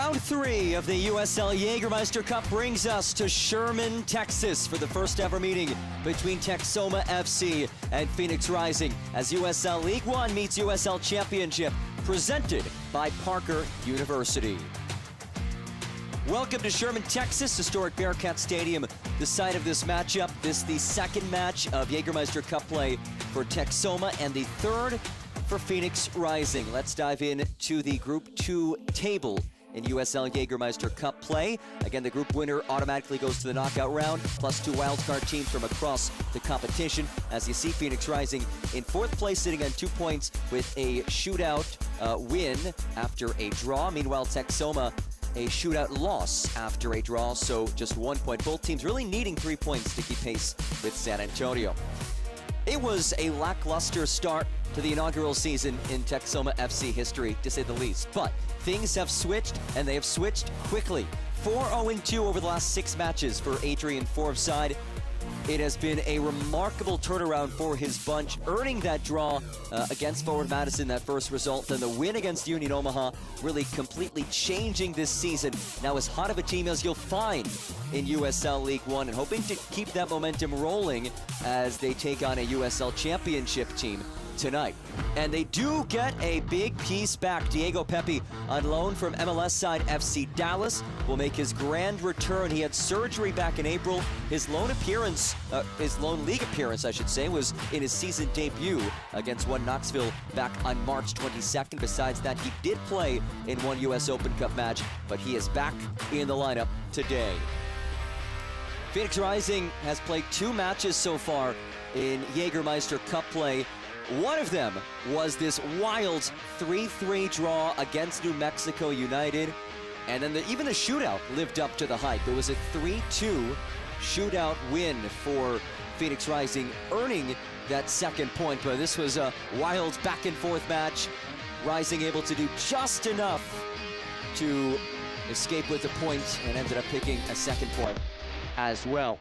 Round 3 of the USL Jägermeister Cup brings us to Sherman, Texas for the first ever meeting between Texoma FC and Phoenix Rising as USL League One meets USL Championship, presented by Parker University. Welcome to Sherman, Texas, historic Bearcat Stadium, the site of this matchup. This the second match of Jägermeister Cup play for Texoma and the third for Phoenix Rising. Let's dive in to the Group 2 table in USL Jägermeister Cup play. Again, the group winner automatically goes to the knockout round, plus 2 wildcard teams from across the competition. As you see, Phoenix Rising in 4th place, sitting on 2 points with a shootout win after a draw. Meanwhile, Texoma, a shootout loss after a draw, so just 1 point. Both teams really needing 3 points to keep pace with San Antonio. It was a lackluster start to the inaugural season in Texoma FC history, to say the least. But things have switched, and they have switched quickly. 4-0-2 over the last 6 matches for Adrian Forbes' side. It has been a remarkable turnaround for his bunch, earning that draw against Forward Madison, that first result. Then the win against Union Omaha, really completely changing this season. Now as hot of a team as you'll find in USL League One, and hoping to keep that momentum rolling as they take on a USL Championship team tonight. And they do get a big piece back. Diego Pepe, on loan from MLS side FC Dallas, will make his grand return. He had surgery back in April. His lone appearance, his lone league appearance, I should say, was in his season debut against One Knoxville back on March 22nd. Besides that, he did play in one US Open Cup match, but he is back in the lineup today. Phoenix Rising has played 2 matches so far in Jägermeister Cup play. One of them was this wild 3-3 draw against New Mexico United. And then even the shootout lived up to the hype. It was a 3-2 shootout win for Phoenix Rising, earning that 2nd point. But this was a wild back and forth match. Rising able to do just enough to escape with a point and ended up picking a 2nd point as well.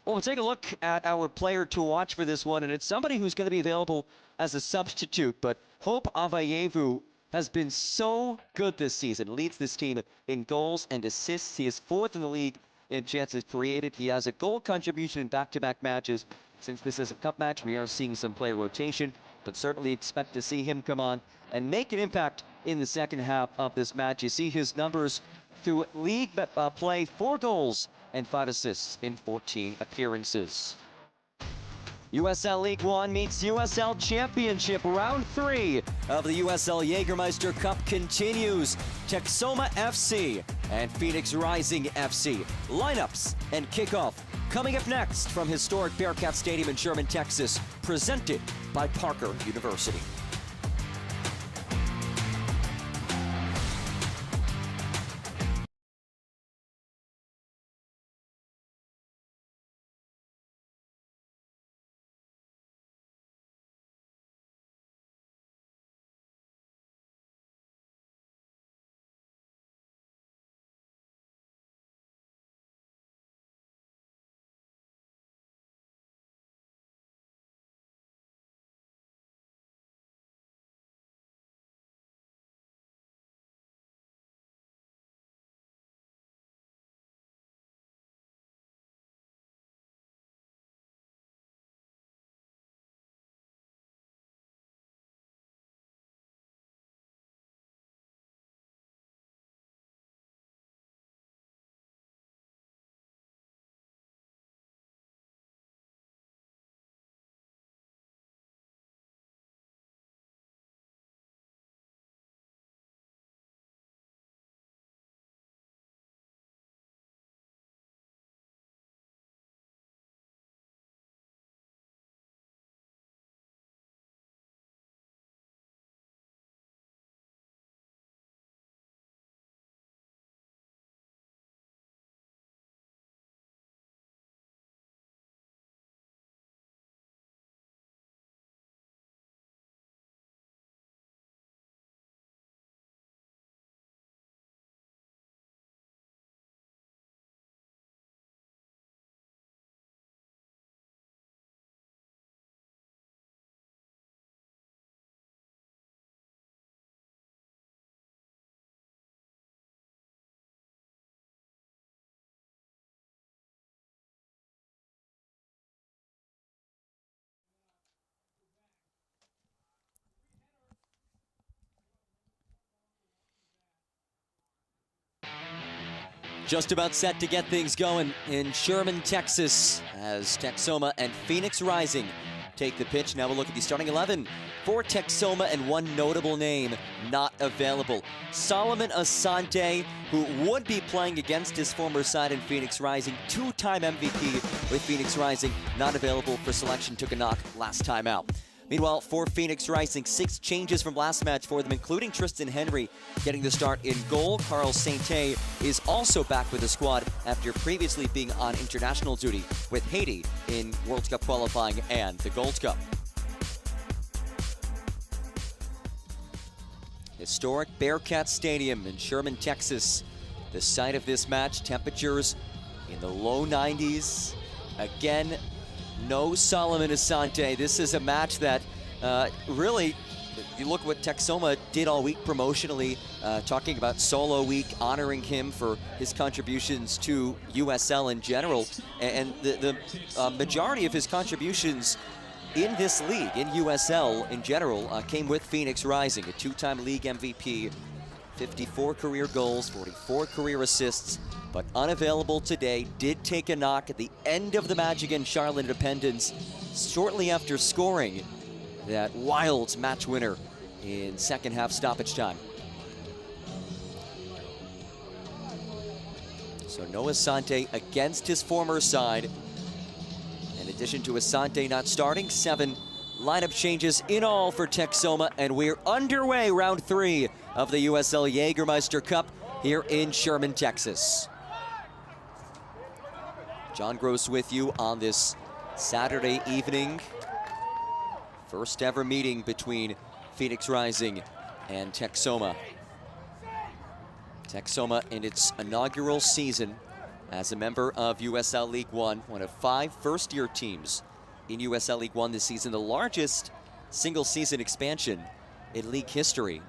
Well, we'll take a look at our player to watch for this one, and it's somebody who's going to be available as a substitute, but Hope Avayevu has been so good this season, leads this team in goals and assists. He is 4th in the league in chances created. He has a goal contribution in back-to-back matches. Since this is a cup match, we are seeing some player rotation, but certainly expect to see him come on and make an impact in the second half of this match. You see his numbers through league play: 4 goals and 5 assists in 14 appearances. USL League One meets USL Championship. Round 3 of the USL Jägermeister Cup continues. Texoma FC and Phoenix Rising FC. Lineups and kickoff coming up next from historic Bearcat Stadium in Sherman, Texas, presented by Parker University. Just about set to get things going in Sherman, Texas, as Texoma and Phoenix Rising take the pitch. Now we'll look at the starting 11 for Texoma, and one notable name not available. Solomon Asante, who would be playing against his former side in Phoenix Rising, two-time MVP with Phoenix Rising, not available for selection, took a knock last time out. Meanwhile, for Phoenix Rising, 6 changes from last match for them, including Tristan Henry getting the start in goal. Carl Sainte is also back with the squad after previously being on international duty with Haiti in World Cup qualifying and the Gold Cup. Historic Bearcat Stadium in Sherman, Texas. The site of this match, temperatures in the low 90s. Again, no Solomon Asante. This is a match that really, you look what Texoma did all week promotionally, talking about Solo Week, honoring him for his contributions to USL in general. And the majority of his contributions in this league, in USL in general, came with Phoenix Rising, a 2-time league MVP, 54 career goals, 44 career assists, but unavailable today. Did take a knock at the end of the match against Charlotte Independence, shortly after scoring that wild match winner in second half stoppage time. So no Asante against his former side. In addition to Asante not starting, 7 lineup changes in all for Texoma, and we're underway round 3 of the USL Jägermeister Cup here in Sherman, Texas. John Gross with you on this Saturday evening. First ever meeting between Phoenix Rising and Texoma. Texoma in its inaugural season as a member of USL League One, one of 5 first-year teams in USL League One this season, the largest single-season expansion in league history.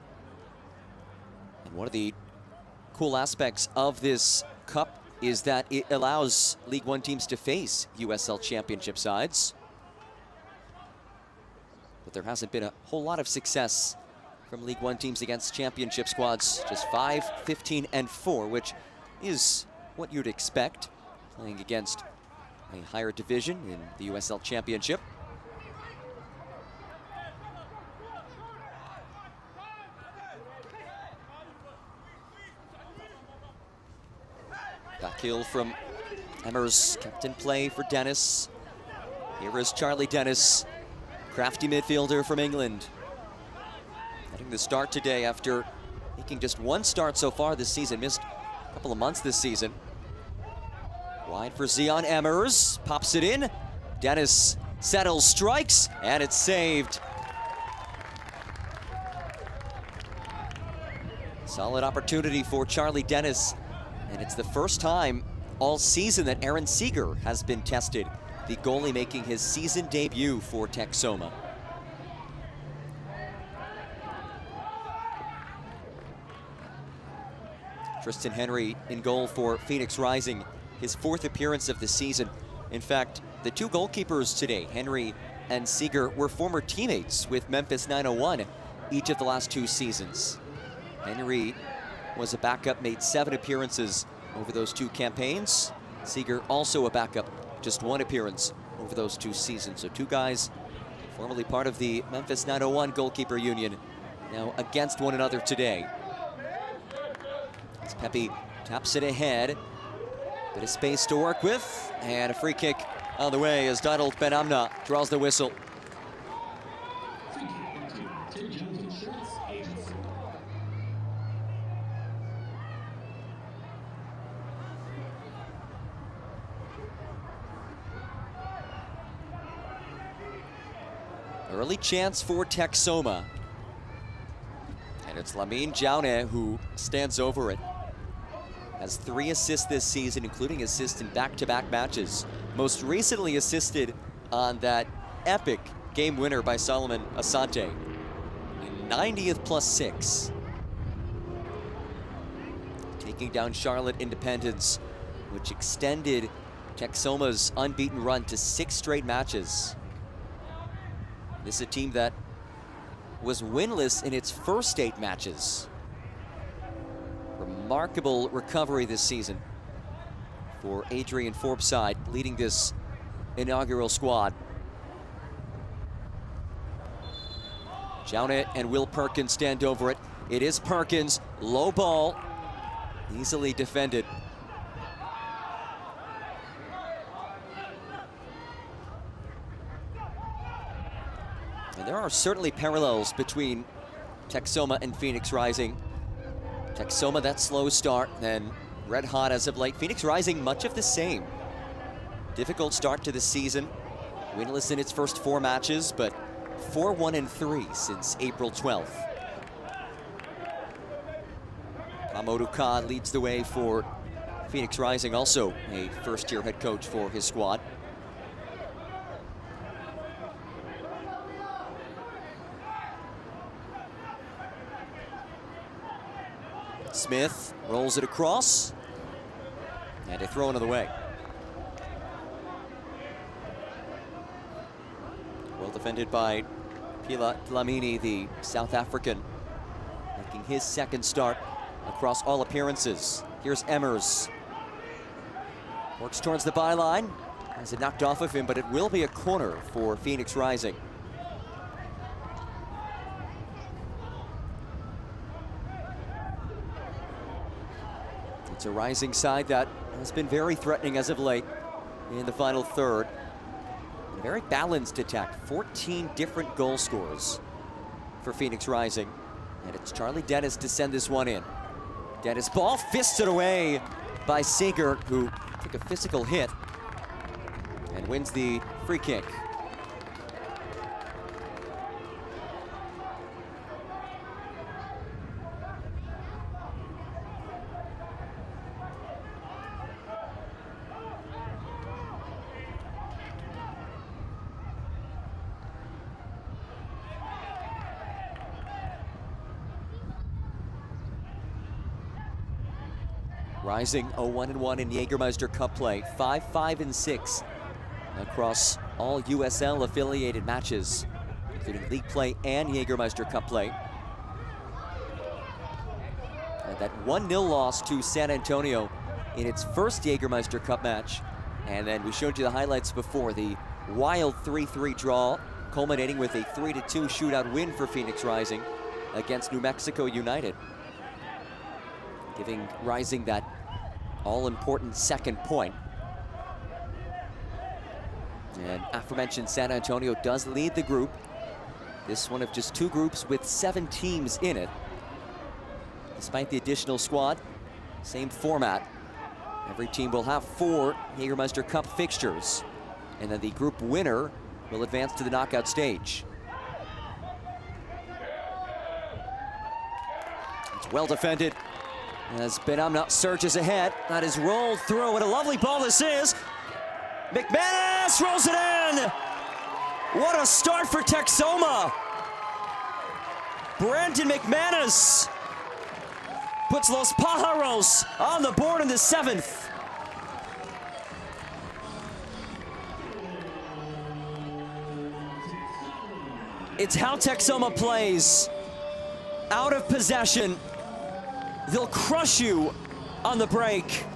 And one of the cool aspects of this cup is that it allows League One teams to face USL Championship sides. But there hasn't been a whole lot of success from League One teams against championship squads. Just 5, 15, and 4, which is what you'd expect playing against a higher division in the USL Championship. Back heel from Emmers, captain play for Dennis. Here is Charlie Dennis, crafty midfielder from England. Getting the start today after making just 1 start so far this season, missed a couple of months this season. Wide for Zion Emmers, pops it in. Dennis settles, strikes, and it's saved. Solid opportunity for Charlie Dennis. And it's the first time all season that Aaron Seeger has been tested, the goalie making his season debut for Texoma. Tristan Henry in goal for Phoenix Rising, his 4th appearance of the season. In fact, the 2 goalkeepers today, Henry and Seeger, were former teammates with Memphis 901 each of the last 2 seasons. Henry was a backup, made 7 appearances over those 2 campaigns. Seeger also a backup, just 1 appearance over those 2 seasons. So 2 guys formerly part of the Memphis 901 goalkeeper union, now against one another today. As Pepe taps it ahead, bit of space to work with, and a free kick on the way as Donald Ben Amna draws the whistle. Early chance for Texoma. And it's Lamine Jaune who stands over it. Has 3 assists this season, including assists in back-to-back matches. Most recently assisted on that epic game winner by Solomon Asante. 90th plus 6. Taking down Charlotte Independence, which extended Texoma's unbeaten run to 6 straight matches. This is a team that was winless in its first 8 matches. Remarkable recovery this season for Adrian Forbes' side, leading this inaugural squad. Jaune and Will Perkins stand over it. It is Perkins, low ball, easily defended. And there are certainly parallels between Texoma and Phoenix Rising. Texoma, that slow start, then red hot as of late. Phoenix Rising, much of the same. Difficult start to the season. Winless in its first 4 matches, but 4-1-3 since April 12th. Amadou Ka leads the way for Phoenix Rising, also a first-year head coach for his squad. Smith rolls it across, and a throw into the way. Well defended by Pila Dlamini, the South African, making his second start across all appearances. Here's Emmers. Works towards the byline. Has it knocked off of him, but it will be a corner for Phoenix Rising. It's a Rising side that has been very threatening as of late in the final third. A very balanced attack, 14 different goal scorers for Phoenix Rising. And it's Charlie Dennis to send this one in. Dennis ball fisted away by Seeger, who took a physical hit and wins the free kick. Rising 0-1-1 in Jägermeister Cup play, 5-5-6 across all USL affiliated matches, including league play and Jägermeister Cup play. And that 1-0 loss to San Antonio in its first Jägermeister Cup match. And then we showed you the highlights before, the wild 3-3 draw, culminating with a 3-2 shootout win for Phoenix Rising against New Mexico United, giving Rising that all-important second point. And aforementioned San Antonio does lead the group. This one of just 2 groups with 7 teams in it. Despite the additional squad, same format. Every team will have 4 Jägermeister Cup fixtures. And then the group winner will advance to the knockout stage. It's well defended as Benamna surges ahead. That is rolled through. What a lovely ball this is. McManus rolls it in. What a start for Texoma. Brandon McManus puts Los Pájaros on the board in the 7th. It's how Texoma plays. Out of possession. They'll crush you on the break.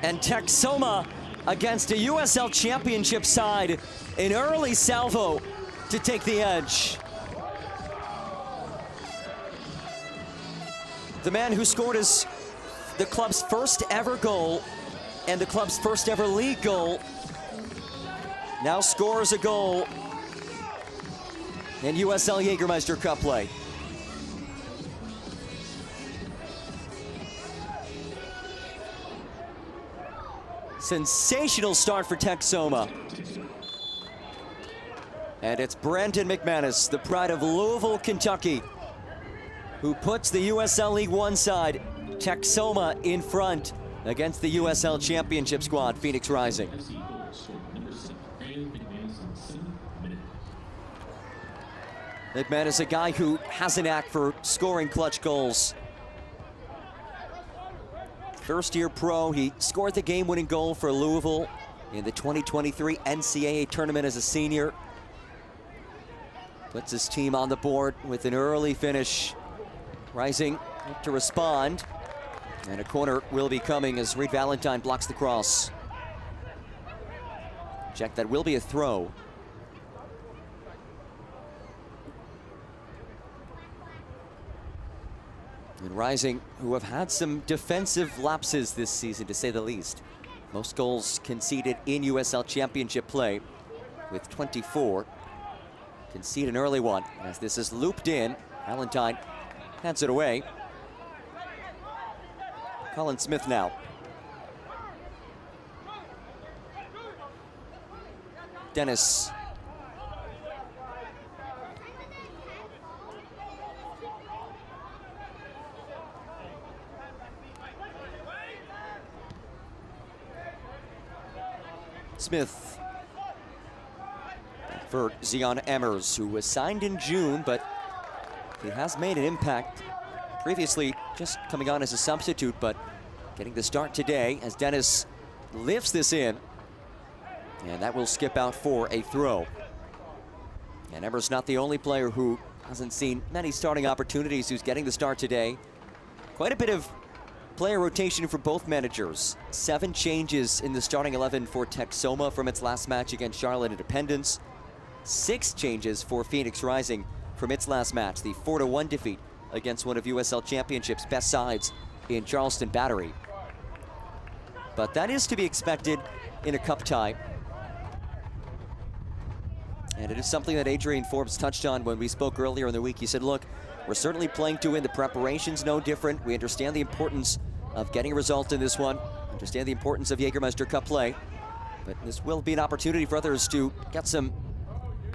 And Texoma against a USL Championship side, an early salvo to take the edge. The man who scored the club's first ever goal and the club's first ever league goal now scores a goal in USL Jägermeister Cup play. Sensational start for Texoma. And it's Brandon McManus, the pride of Louisville, Kentucky, who puts the USL League One side, Texoma, in front against the USL Championship squad, Phoenix Rising. McManus, a guy who has an knack for scoring clutch goals. First-year pro, he scored the game-winning goal for Louisville in the 2023 NCAA tournament as a senior. Puts his team on the board with an early finish. Rising to respond. And a corner will be coming as Reed Valentine blocks the cross. Check, that will be a throw. And Rising, who have had some defensive lapses this season, to say the least. Most goals conceded in USL Championship play with 24. Concede an early one as this is looped in. Valentine hands it away. Colin Smith now. Dennis. Smith for Zion Emmers, who was signed in June, but he has made an impact previously, just coming on as a substitute, but getting the start today as Dennis lifts this in, and that will skip out for a throw. And Emmers not the only player who hasn't seen many starting opportunities who's getting the start today. Quite a bit of player rotation for both managers. 7 changes in the starting 11 for Texoma from its last match against Charlotte Independence. 6 changes for Phoenix Rising from its last match, the 4-1 defeat against one of USL Championship's best sides in Charleston Battery. But that is to be expected in a cup tie. And it is something that Adrian Forbes touched on when we spoke earlier in the week. He said, look, we're certainly playing to win. The preparation's no different. We understand the importance of getting a result in this one. Understand the importance of Jägermeister Cup play. But this will be an opportunity for others to get some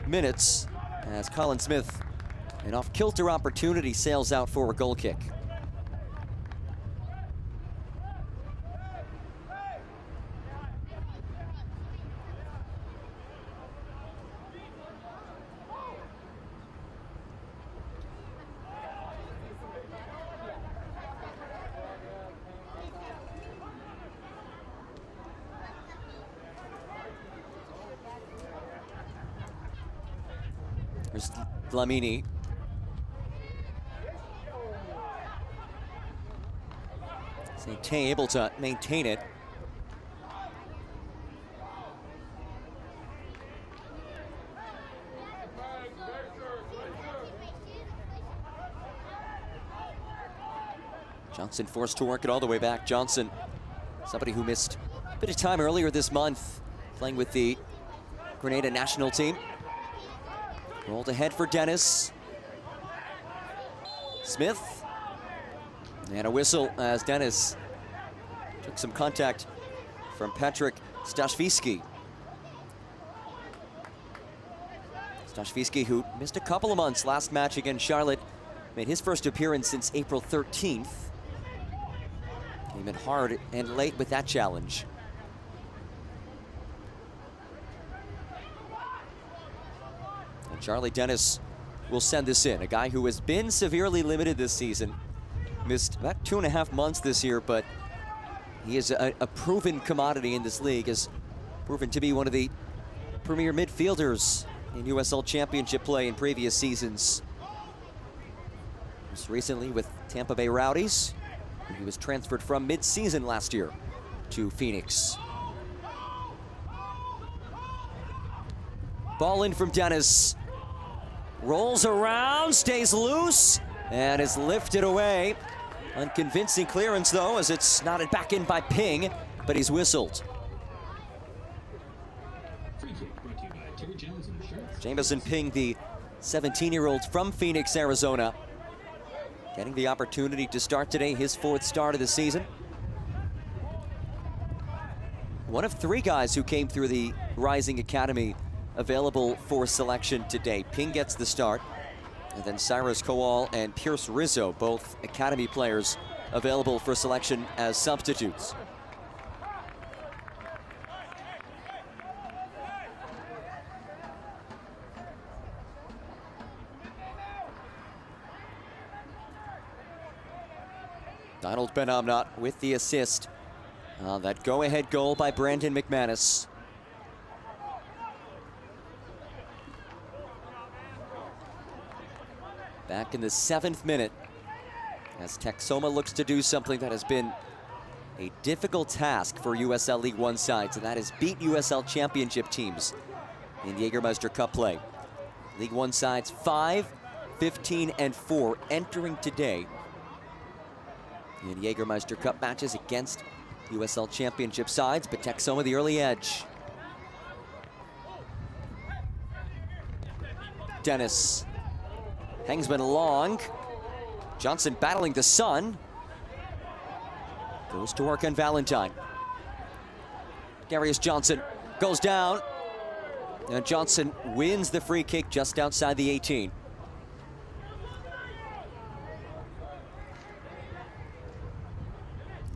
minutes as Colin Smith, an off-kilter opportunity, sails out for a goal kick. There's Dlamini. Tay able to maintain it. Johnson forced to work it all the way back. Johnson, somebody who missed a bit of time earlier this month, playing with the Grenada national team. Rolled ahead for Dennis. Smith. And a whistle as Dennis took some contact from Patrick Staszewski. Staszewski, who missed a couple of months last match against Charlotte, made his first appearance since April 13th. Came in hard and late with that challenge. And Charlie Dennis will send this in, a guy who has been severely limited this season. Missed about 2.5 months this year, but he is a proven commodity in this league, has proven to be one of the premier midfielders in USL Championship play in previous seasons. Most recently with Tampa Bay Rowdies. He was transferred from mid-season last year to Phoenix. Ball in from Dennis. Rolls around, stays loose, and is lifted away. Unconvincing clearance, though, as it's knotted back in by Ping, but he's whistled. Jameson Ping, the 17-year-old from Phoenix, Arizona, getting the opportunity to start today, his 4th start of the season. One of 3 guys who came through the Rising Academy available for selection today. Ping gets the start, and then Cyrus Kowal and Pierce Rizzo, both Academy players, available for selection as substitutes. Donald Benhamnot with the assist on that go-ahead goal by Brandon McManus. Back in the 7th minute as Texoma looks to do something that has been a difficult task for USL League One sides, and that is beat USL Championship teams in Jägermeister Cup play. League One sides 5, 15, and 4 entering today in Jägermeister Cup matches against USL Championship sides, but Texoma the early edge. Dennis hangs one long. Johnson battling the sun. Goes to work on Valentine. Darius Johnson goes down. And Johnson wins the free kick just outside the 18.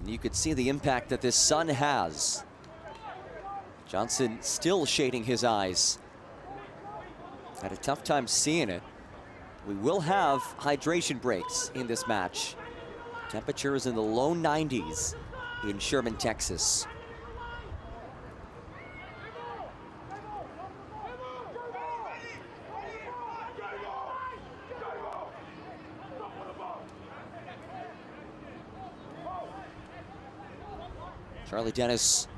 And you could see the impact that this sun has. Johnson still shading his eyes. Had a tough time seeing it. We will have hydration breaks in this match. Temperature is in the low 90s in Sherman, Texas. Charlie Dennis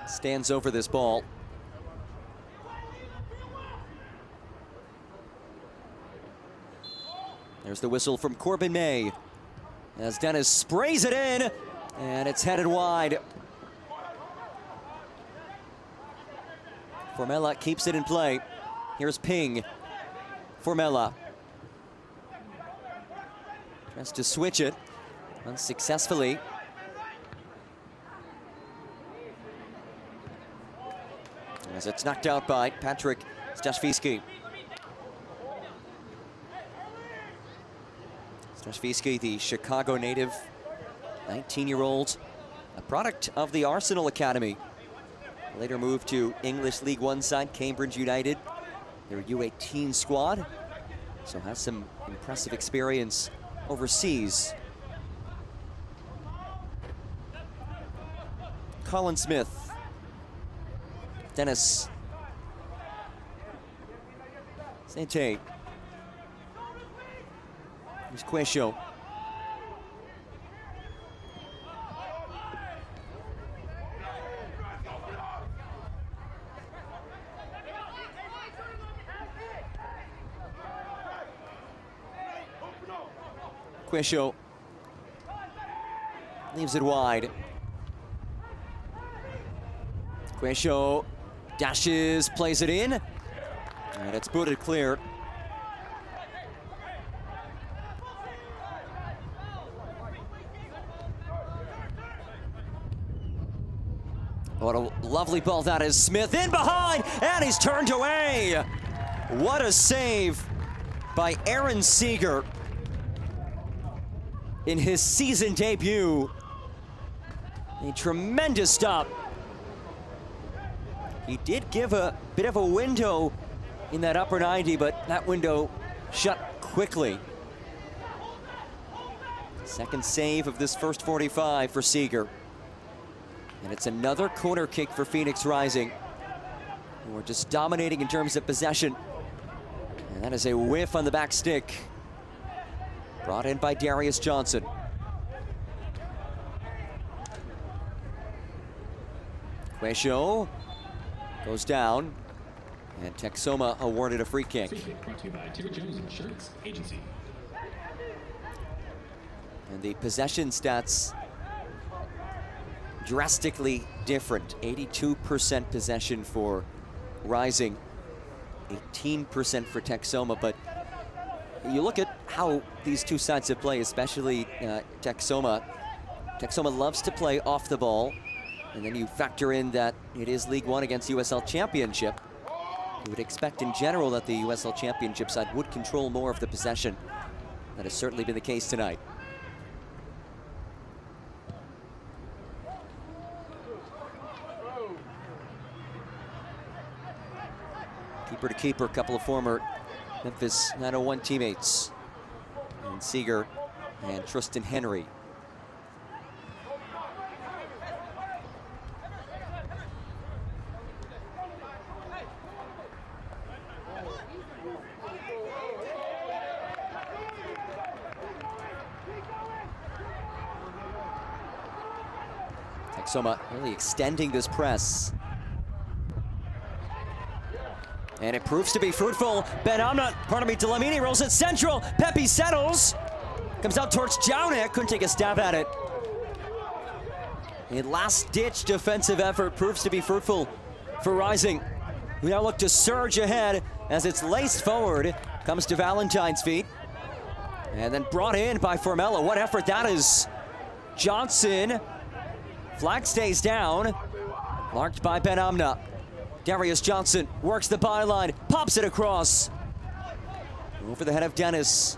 stands over this ball. There's the whistle from Corbin May as Dennis sprays it in, and it's headed wide. Formella keeps it in play. Here's Ping. Formella tries to switch it unsuccessfully. As it's knocked out by Patrick Staszewski. Staszewski, the Chicago native, 19-year-old, a product of the Arsenal Academy. Later moved to English League One side, Cambridge United, their U18 squad. So has some impressive experience overseas. Colin Smith. Dennis. Sante. Here's Quesho. Quesho leaves it wide. Quesho dashes, plays it in, and it's booted clear. What a lovely ball that is. Smith in behind, and he's turned away. What a save by Aaron Seeger in his season debut. A tremendous stop. He did give a bit of a window in that upper 90, but that window shut quickly. Second save of this first 45 for Seeger. And it's another corner kick for Phoenix Rising, who are just dominating in terms of possession. And that is a whiff on the back stick. Brought in by Darius Johnson. Quesho goes down, and Texoma awarded a free kick. Brought to you by Terry Jones Insurance Agency. And the possession stats drastically different. 82% possession for Rising, 18% for Texoma. But you look at how these two sides have played, especially Texoma. Texoma loves to play off the ball. And then you factor in that it is League One against USL Championship. You would expect in general that the USL Championship side would control more of the possession. That has certainly been the case tonight. Keeper to keeper, a couple of former Memphis 901 teammates. And Seeger and Tristan Henry. Texoma really extending this press. And it proves to be fruitful. Delamini rolls it central. Pepe settles. Comes out towards Jaunik. Couldn't take a stab at it. A last-ditch defensive effort proves to be fruitful for Rising. We now look to surge ahead as it's laced forward. Comes to Valentine's feet. And then brought in by Formella. What effort that is. Johnson. Flag stays down. Marked by Ben Amna. Darius Johnson works the byline, pops it across. Over the head of Dennis.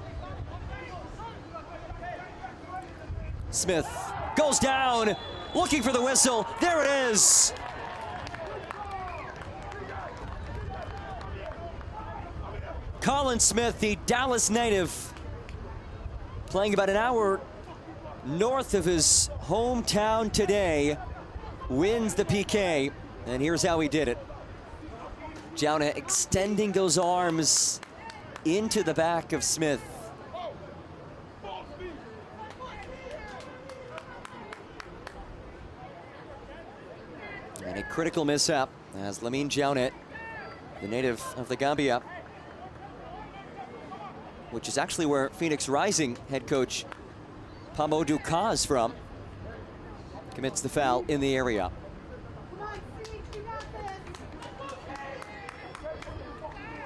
Smith goes down, looking for the whistle. There it is. Colin Smith, the Dallas native, playing about an hour north of his hometown today, wins the PK, and here's how he did it. Jauna extending those arms into the back of Smith. And a critical mishap as Lamine Jaunet, the native of the Gambia, which is actually where Phoenix Rising head coach Pamodu Ka is from, commits the foul in the area.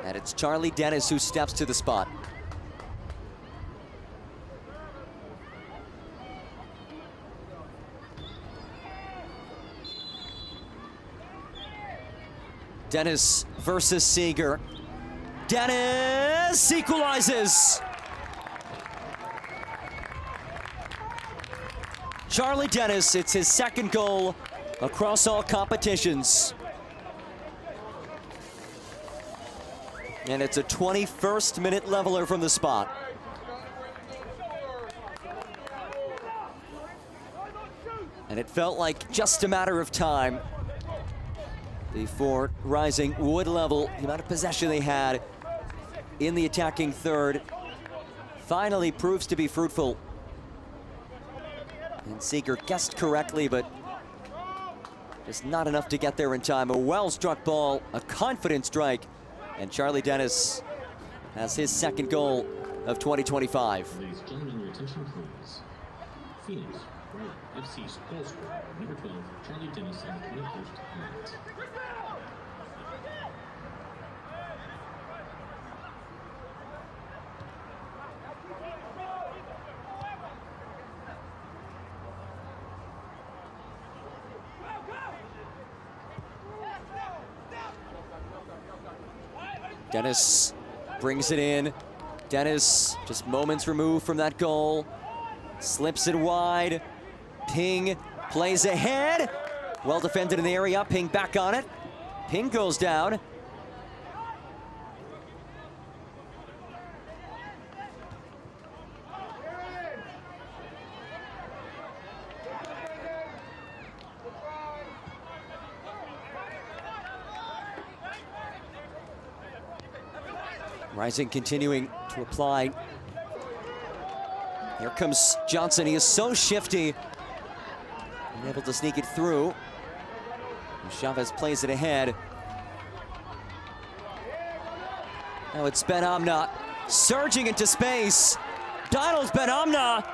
And it's Charlie Dennis who steps to the spot. Dennis versus Seeger. Dennis equalizes. Charlie Dennis, it's his second goal across all competitions. And it's a 21st minute leveler from the spot. And it felt like just a matter of time before Rising would level. The amount of possession they had in the attacking third finally proves to be fruitful. And Seeger guessed correctly, but just not enough to get there in time. A well-struck ball, a confident strike, and Charlie Dennis has his second goal of 2025. Ladies and gentlemen, your attention please. Phoenix Right FC's goal scorer, number 12, Charlie Dennis, and the 21st minute. Dennis brings it in. Dennis just moments removed from that goal. Slips it wide. Ping plays ahead. Well defended in the area. Ping back on it. Ping goes down. Rising continuing to apply. Here comes Johnson. He is so shifty. Unable to sneak it through. Chavez plays it ahead. Now it's Ben Amna surging into space. Donald Ben Amna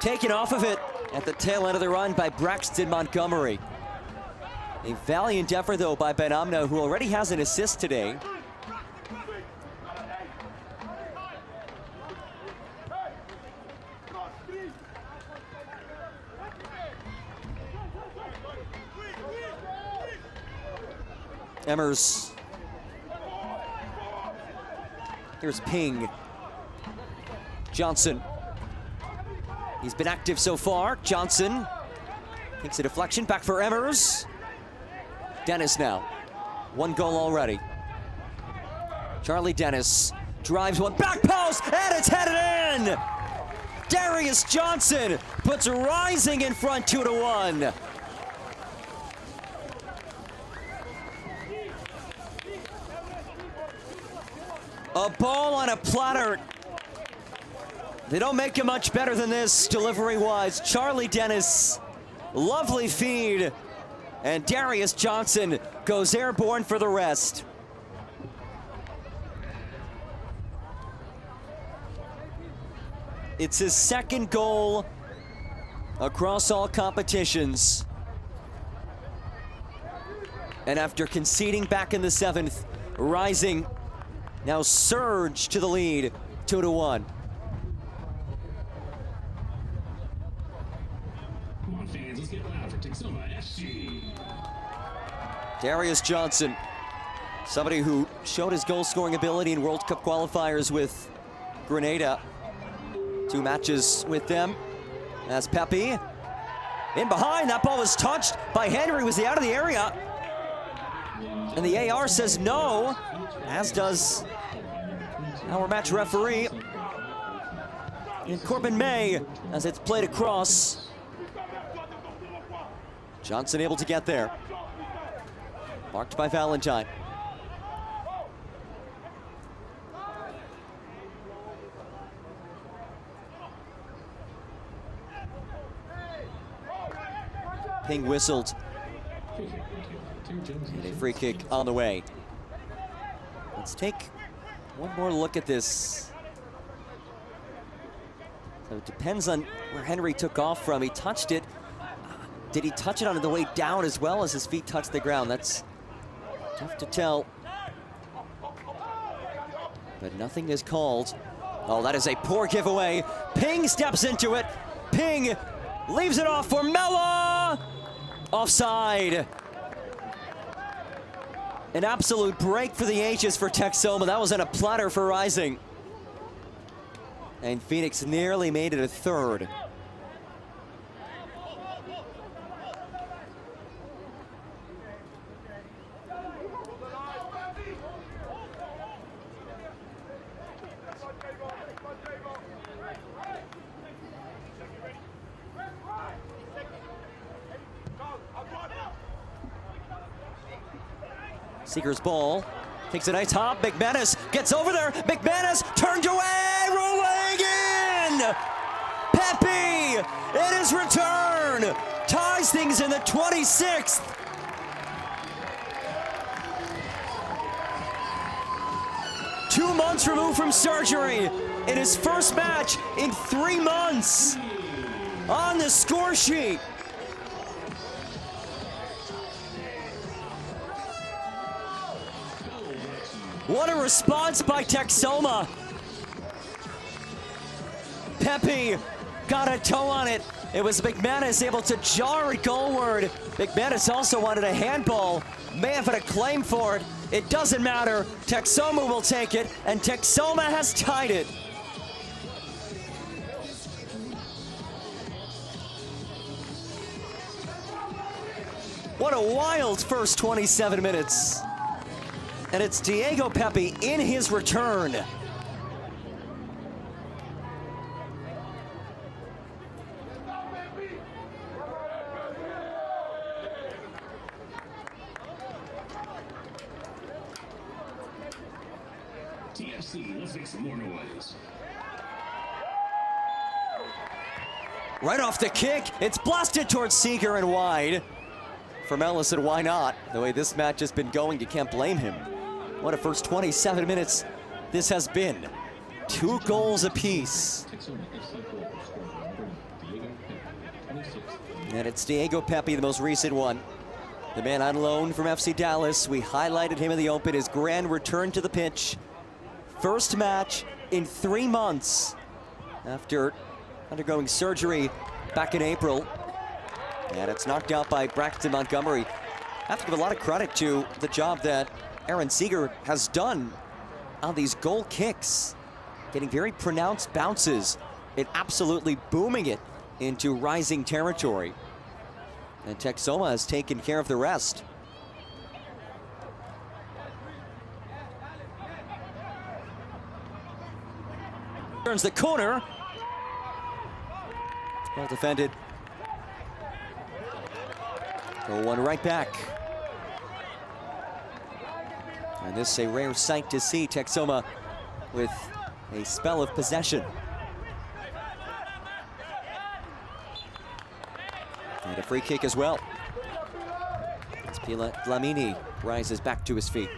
taken off of it at the tail end of the run by Braxton Montgomery. A valiant effort though by Ben Amna, who already has an assist today. Emmers. Here's Ping. Johnson. He's been active so far. Johnson takes a deflection back for Emmers. Dennis now. One goal already. Charlie Dennis drives one back post, and it's headed in. Darius Johnson puts Rising in front 2-1. A ball on a platter. They don't make it much better than this, delivery-wise. Charlie Dennis Lovely feed. And Darius Johnson goes airborne for the rest. It's his second goal across all competitions. And after conceding back in the 7th, Rising now surge to the lead, 2-1. Come on, fans, let's get loud for Texoma FC. Darius Johnson, somebody who showed his goal-scoring ability in World Cup qualifiers with Grenada. 2 matches with them. That's Pepe. In behind, that ball was touched by Henry. Was he out of the area? And the AR says no, as does our match referee, in Corbin May, as it's played across. Johnson able to get there. Marked by Valentine. Ping whistled. And a free kick on the way. Let's take one more look at this. So it depends on where Henry took off from. He touched it. Did he touch it on the way down as well as his feet touched the ground? That's tough to tell. But nothing is called. Oh, that is a poor giveaway. Ping steps into it. Ping leaves it off for Mella. Offside. An absolute break for the ages for Texoma. That was on a platter for Rising. And Phoenix nearly made it a third. Seeger's ball, takes a nice hop. McManus gets over there. McManus turned away, rolling in. Pepe, in his return, ties things in the 26th. Two months removed from surgery in his first match in 3 months. On the score sheet. What a response by Texoma. Pepe got a toe on it. It was McManus able to jar it goalward. McManus also wanted a handball. May have had a claim for it. It doesn't matter. Texoma will take it, and Texoma has tied it. What a wild first 27 minutes. And it's Diego Pepe in his return. TFC, let's make some more noise. Right off the kick, it's blasted towards Seeger and wide. Formella said, why not? The way this match has been going, you can't blame him. What a first 27 minutes this has been. 2 goals apiece. And it's Diego Pepe, the most recent one. The man on loan from FC Dallas. We highlighted him in the open, his grand return to the pitch. First match in 3 months after undergoing surgery back in April. And it's knocked out by Braxton Montgomery. I have to give a lot of credit to the job that Aaron Seeger has done on these goal kicks. Getting very pronounced bounces and absolutely booming it into Rising territory. And Texoma has taken care of the rest. Turns the corner. Well defended. Go one right back. And this is a rare sight to see. Texoma with a spell of possession. And a free kick as well. As Dlamini rises back to his feet.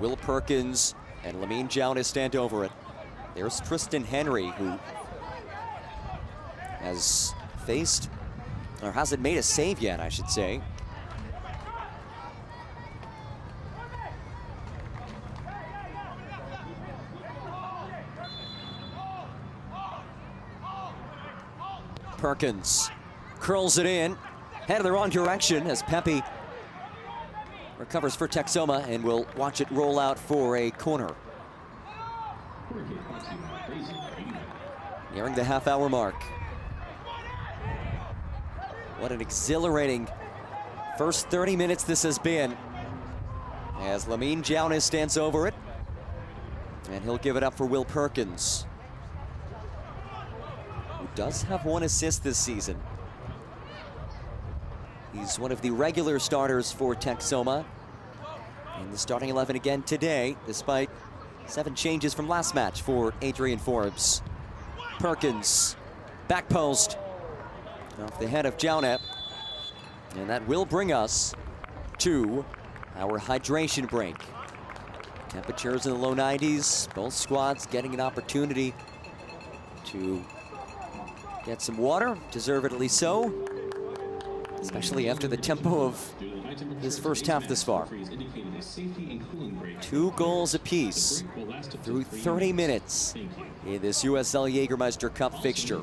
Will Perkins and Lamine Jonas stand over it. There's Tristan Henry, who has faced, or hasn't made a save yet, I should say. Perkins curls it in, head in the wrong direction as Pepe recovers for Texoma, and we'll watch it roll out for a corner. Nearing the half-hour mark. What an exhilarating first 30 minutes this has been, as Lamine Jonas stands over it, and he'll give it up for Will Perkins, who does have 1 assist this season. He's one of the regular starters for Texoma in the starting 11 again today, despite 7 changes from last match for Adrian Forbes. Perkins, back post, off the head of Jaunep, and that will bring us to our hydration break. Temperatures in the low 90s, both squads getting an opportunity to get some water, deservedly so, especially after the tempo of his first half this far. 2 goals apiece through 30 minutes in this USL Jägermeister Cup fixture.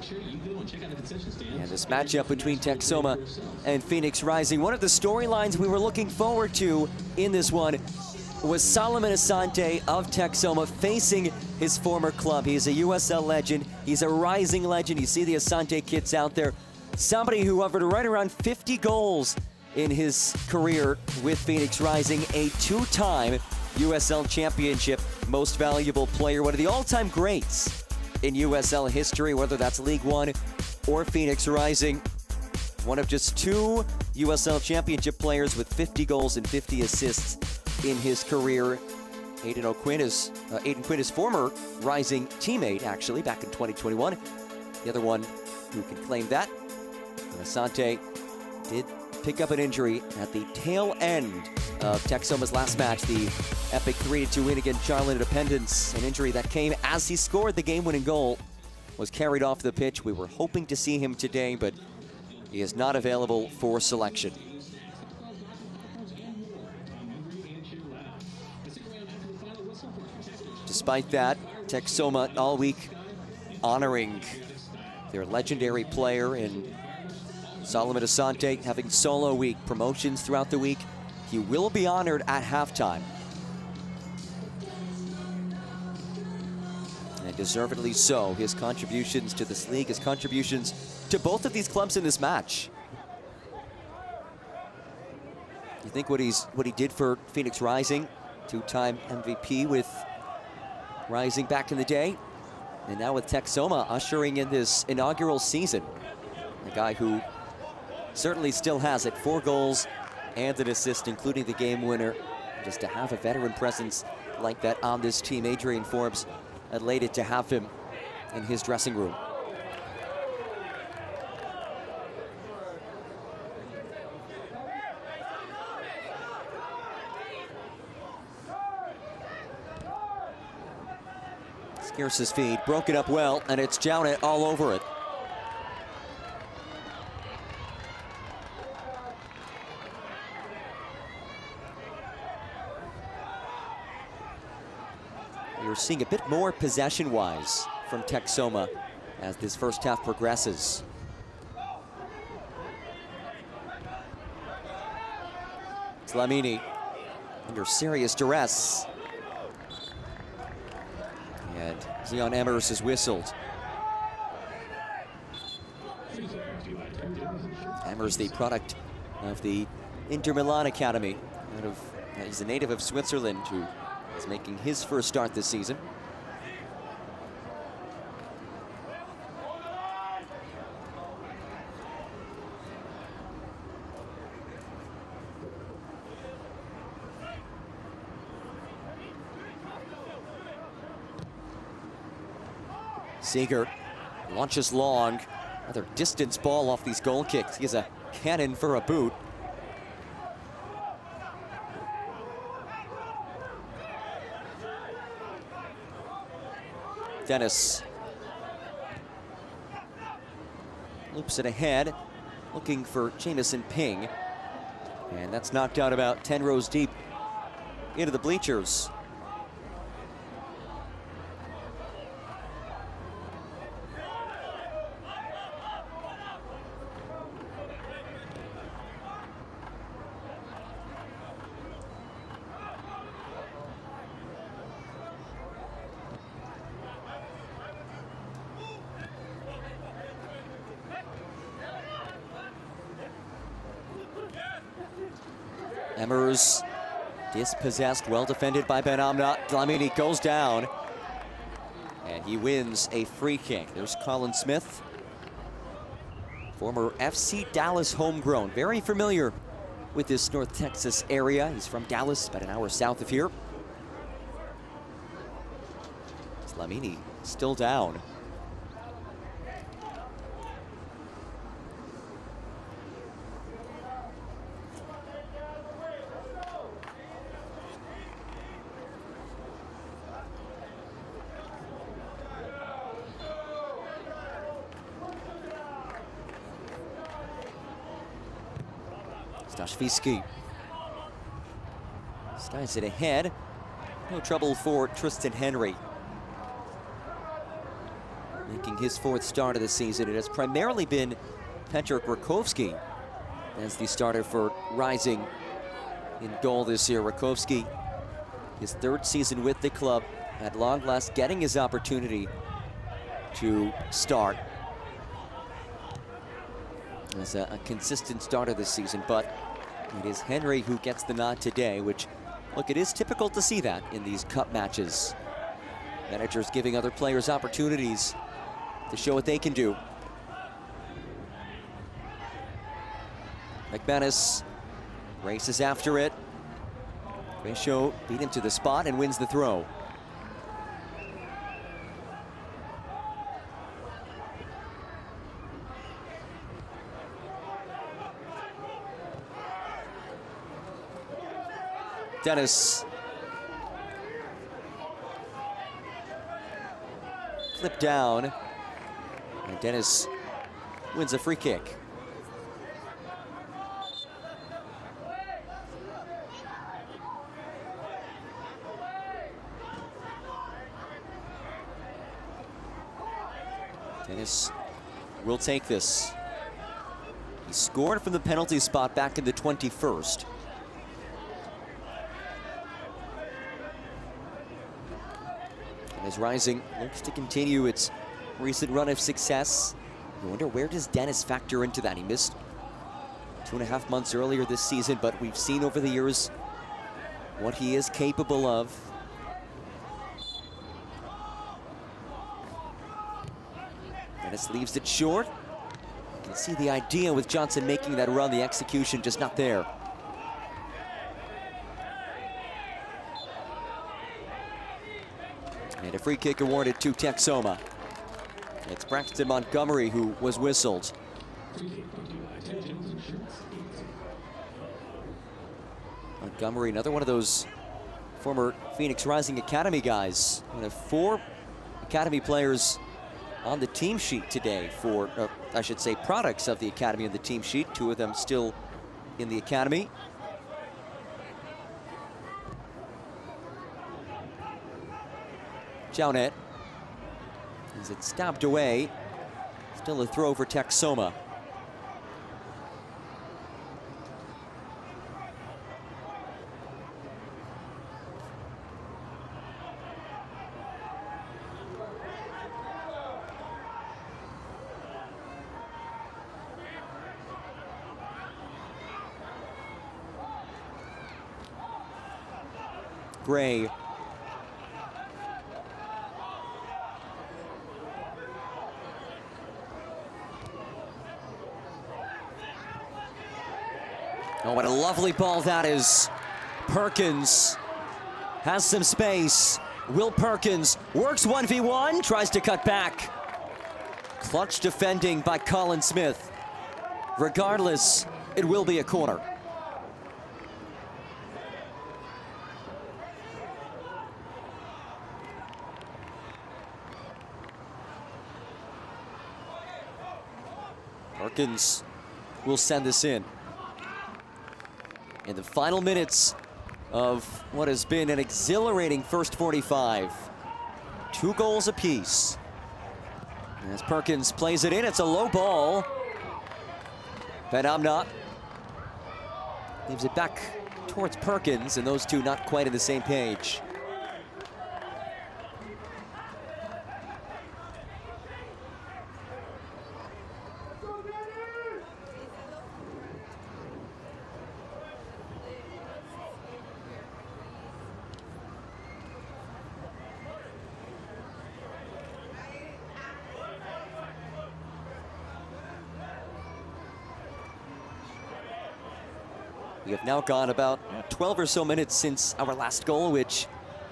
And this matchup between Texoma and Phoenix Rising, one of the storylines we were looking forward to in this one was Solomon Asante of Texoma facing his former club. He's a USL legend, he's a Rising legend. You see the Asante kids out there. Somebody who hovered right around 50 goals in his career with Phoenix Rising, a 2-time USL Championship Most Valuable Player, one of the all-time greats in USL history, whether that's League One or Phoenix Rising. One of just 2 USL Championship players with 50 goals and 50 assists in his career. Aiden Quinn is former Rising teammate, actually, back in 2021. The other one who can claim that. And Asante did pick up an injury at the tail end of Texoma's last match, the epic 3-2 win against Charlotte Independence. An injury that came as he scored the game-winning goal, was carried off the pitch. We were hoping to see him today, but he is not available for selection. Despite that, Texoma all week honoring their legendary player in Solomon Asante, having solo week, promotions throughout the week. He will be honored at halftime. And deservedly so. His contributions to this league, his contributions to both of these clubs in this match. You think what he did for Phoenix Rising, 2-time MVP with Rising back in the day, and now with Texoma ushering in this inaugural season. A guy who certainly still has it, 4 goals and an assist, including the game winner. Just to have a veteran presence like that on this team, Adrian Forbes elated to have him in his dressing room. Scarce's feed, broke it up well, and it's Jounet all over it. We're seeing a bit more possession-wise from Texoma as this first half progresses. Dlamini under serious duress. And Zion Emers is whistled. Emers, the product of the Inter Milan Academy. He's a native of Switzerland who is making his first start this season. Seeger launches long. Another distance ball off these goal kicks. He has a cannon for a boot. Dennis loops it ahead, looking for Jamison Ping. And that's knocked out about 10 rows deep into the bleachers. Emmers dispossessed, well defended by Ben Amna. Dlamini goes down, and he wins a free kick. There's Colin Smith, former FC Dallas homegrown, very familiar with this North Texas area. He's from Dallas, about an hour south of here. Dlamini still down. Stashviski slides it ahead. No trouble for Tristan Henry. Making his 4th start of the season. It has primarily been Patrick Rakovsky as the starter for Rising in goal this year. Rakovsky, his 3rd season with the club, at long last getting his opportunity to start as a consistent starter this season, but it is Henry who gets the nod today, which, look, it is typical to see that in these cup matches. Managers giving other players opportunities to show what they can do. McManus races after it. Ratio beat him to the spot and wins the throw. Dennis clipped down, and Dennis wins a free kick. Dennis will take this. He scored from the penalty spot back in the 21st. As Rising looks to continue its recent run of success, you wonder, where does Dennis factor into that? He missed 2.5 months earlier this season, but we've seen over the years what he is capable of. Dennis leaves it short. You can see the idea with Johnson making that run, the execution just not there. And a free kick awarded to Texoma. It's Braxton Montgomery who was whistled. Montgomery, another one of those former Phoenix Rising Academy guys. One of 4 Academy players on the team sheet today for, I should say, products of the Academy on the team sheet. 2 of them still in the Academy. Jounet, as it's stabbed away. Still a throw for Texoma. Gray. Oh, what a lovely ball that is. Perkins has some space, Will Perkins works 1v1, tries to cut back. Clutch defending by Colin Smith. Regardless, it will be a corner. Perkins will send this in the final minutes of what has been an exhilarating first 45. 2 goals apiece. As Perkins plays it in, it's a low ball. Benamna leaves it back towards Perkins, and those two not quite on the same page. We have now gone about 12 or so minutes since our last goal, which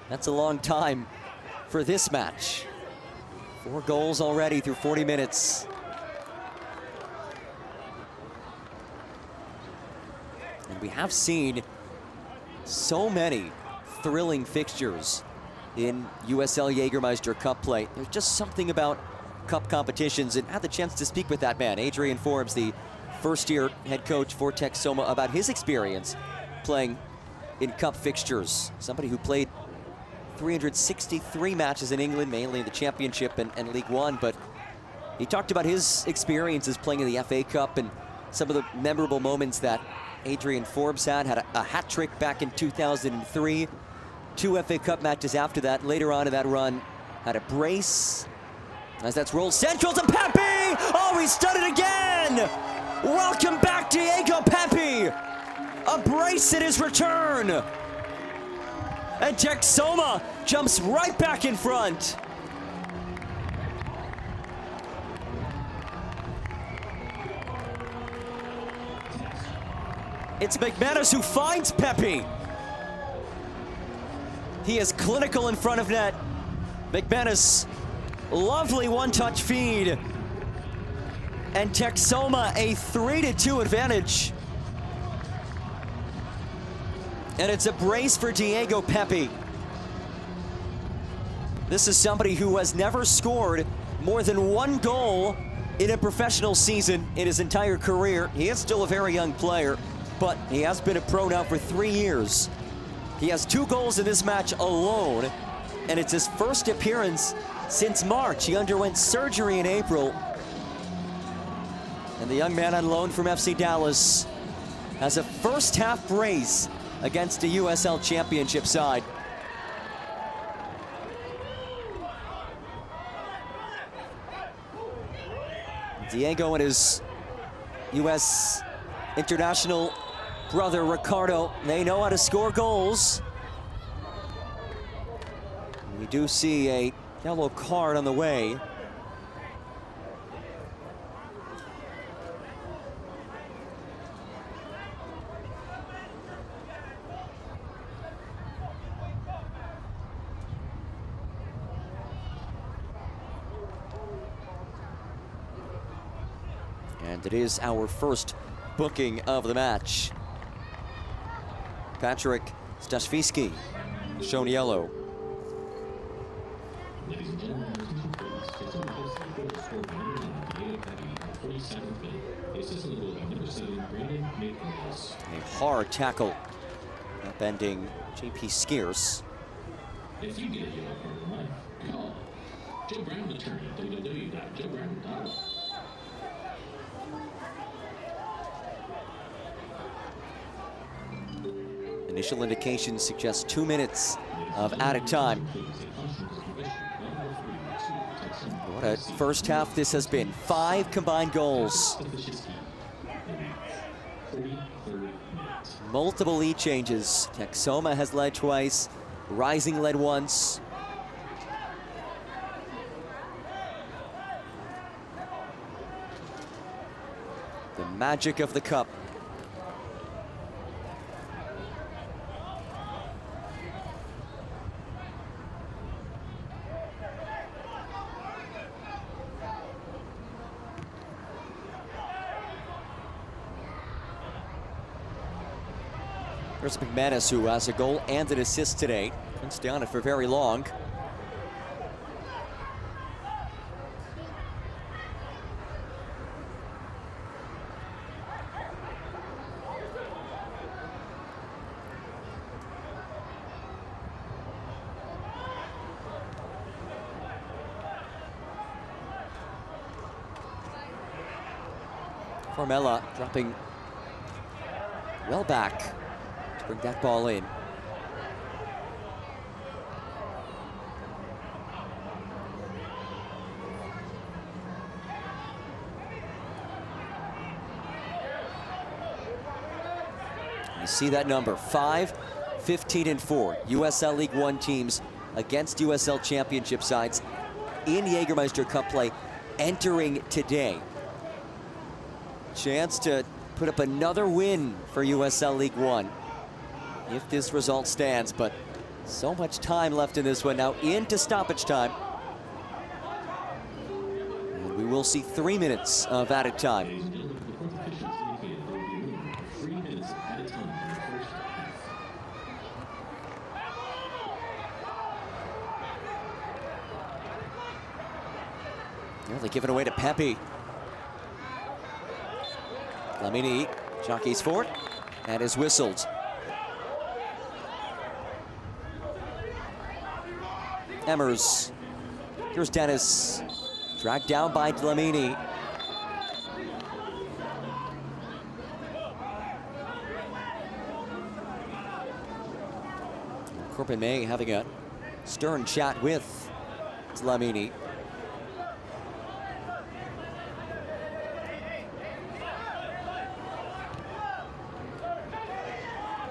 that's a long time for this match. 4 goals already through 40 minutes. And we have seen so many thrilling fixtures in USL Jägermeister Cup play. There's just something about cup competitions, and I had the chance to speak with that man, Adrian Forbes, the first-year head coach for Texoma, about his experience playing in cup fixtures. Somebody who played 363 matches in England, mainly in the Championship and League One, but he talked about his experiences playing in the FA Cup and some of the memorable moments that Adrian Forbes had a hat trick back in 2003, 2 FA Cup matches after that. Later on in that run, had a brace. As that's rolled central to Pepe! Oh, he's done it again! Welcome back, Diego Pepe! A brace in his return! And Texoma jumps right back in front. It's McManus who finds Pepe. He is clinical in front of net. McManus, lovely one-touch feed. And Texoma a 3-2 advantage. And it's a brace for Diego Pepe. This is somebody who has never scored more than 1 goal in a professional season in his entire career. He is still a very young player, but he has been a pro now for 3 years. He has 2 goals in this match alone, and it's his first appearance since March. He underwent surgery in April. And the young man on loan from FC Dallas has a first-half brace against a USL Championship side. Diego and his US international brother Ricardo, they know how to score goals. We do see a yellow card on the way. And it is our first booking of the match. Patrick Stashvisky shown yellow. Ladies and gentlemen, Texoma posted the goal scored by Diego Pepe on the 47th minute. The assistant goal by number 7, Brandon Nicholas. A hard tackle, upending JP Skeers. If you get a yellow card in life, call Joe Brown attorney, www.joebrown.org. Initial indications suggest 2 minutes of added time. What a first half this has been. 5 combined goals. Multiple lead changes. Texoma has led twice. Rising led once. The magic of the cup. There's McManus, who has a goal and an assist today. Couldn't stay on it for very long. Formella dropping well back to bring that ball in. You see that number, 5, 15, and 4. USL League One teams against USL Championship sides in Jägermeister Cup play entering today. Chance to put up another win for USL League One if this result stands, but so much time left in this one. Now into stoppage time. And we will see 3 minutes of added time. Nearly given away to Pepe. Lamini jockeys for it and is whistled. Emmers. Here's Dennis. Dragged down by Lamini. Corbin May having a stern chat with Lamini.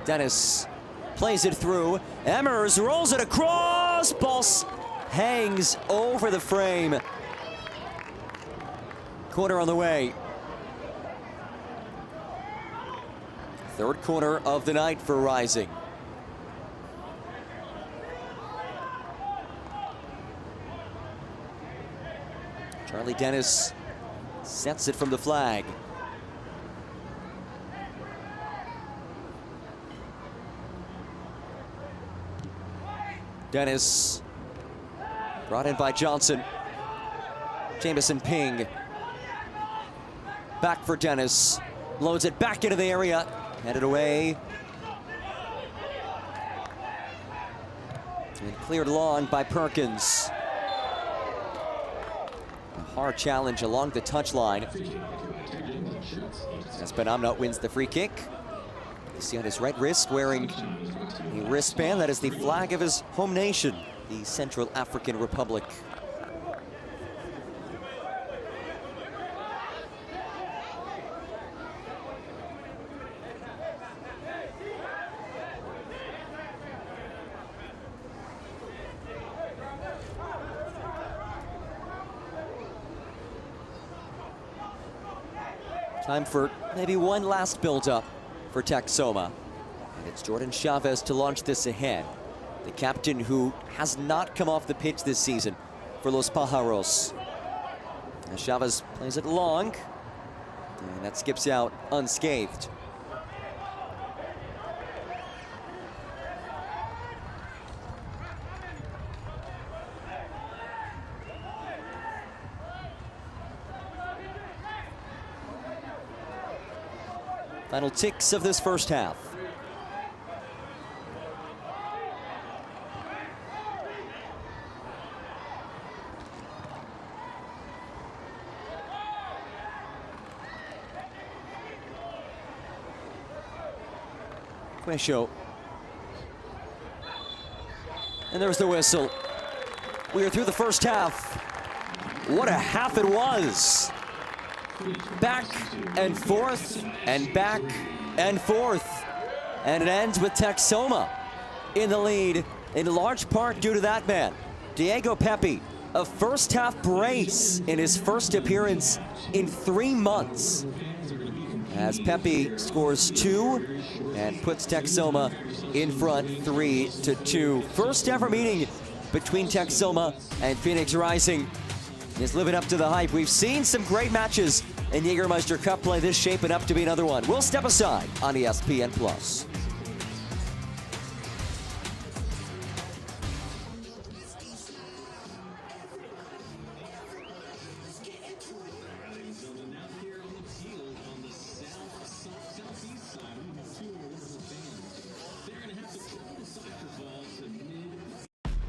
Dennis plays it through. Emmers rolls it across. Ball hangs over the frame. Corner on the way. Third corner of the night for Rising. Charlie Dennis sets it from the flag. Dennis, brought in by Johnson. Jamison Ping. Back for Dennis. Loads it back into the area. Headed away. And cleared along by Perkins. A hard challenge along the touchline. As Benamnot wins the free kick. You see on his right wrist wearing a wristband that is the flag of his home nation, the Central African Republic. Time for maybe one last build-up for Texoma. And it's Jordan Chavez to launch this ahead. The captain who has not come off the pitch this season for Los Pájaros. And Chavez plays it long, and that skips out unscathed. Final ticks of this first half. Quesho. And there's the whistle. We are through the first half. What a half it was. Back and forth and back and forth. And it ends with Texoma in the lead, in large part due to that man, Diego Pepe. A first half brace in his first appearance in 3 months. As Pepe scores 2 and puts Texoma in front 3-2. First ever meeting between Texoma and Phoenix Rising is living up to the hype. We've seen some great matches in Jägermeister Cup play, this shaping up to be another one. We'll step aside on ESPN+.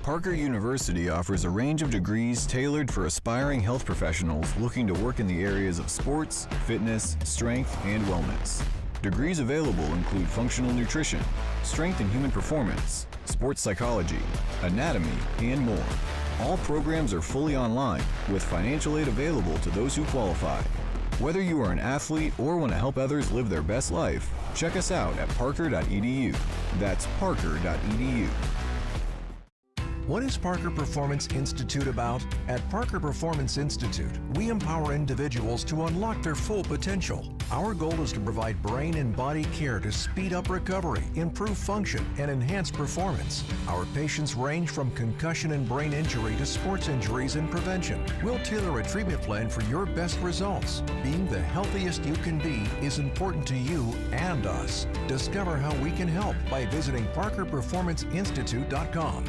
Parker University offers a range of degrees tailored for aspiring health professionals looking to work in the areas of sports, fitness, strength, and wellness. Degrees available include functional nutrition, strength and human performance, sports psychology, anatomy, and more. All programs are fully online with financial aid available to those who qualify. Whether you are an athlete or want to help others live their best life, check us out at parker.edu. That's parker.edu. What is Parker Performance Institute about? At Parker Performance Institute, we empower individuals to unlock their full potential. Our goal is to provide brain and body care to speed up recovery, improve function, and enhance performance. Our patients range from concussion and brain injury to sports injuries and prevention. We'll tailor a treatment plan for your best results. Being the healthiest you can be is important to you and us. Discover how we can help by visiting parkerperformanceinstitute.com.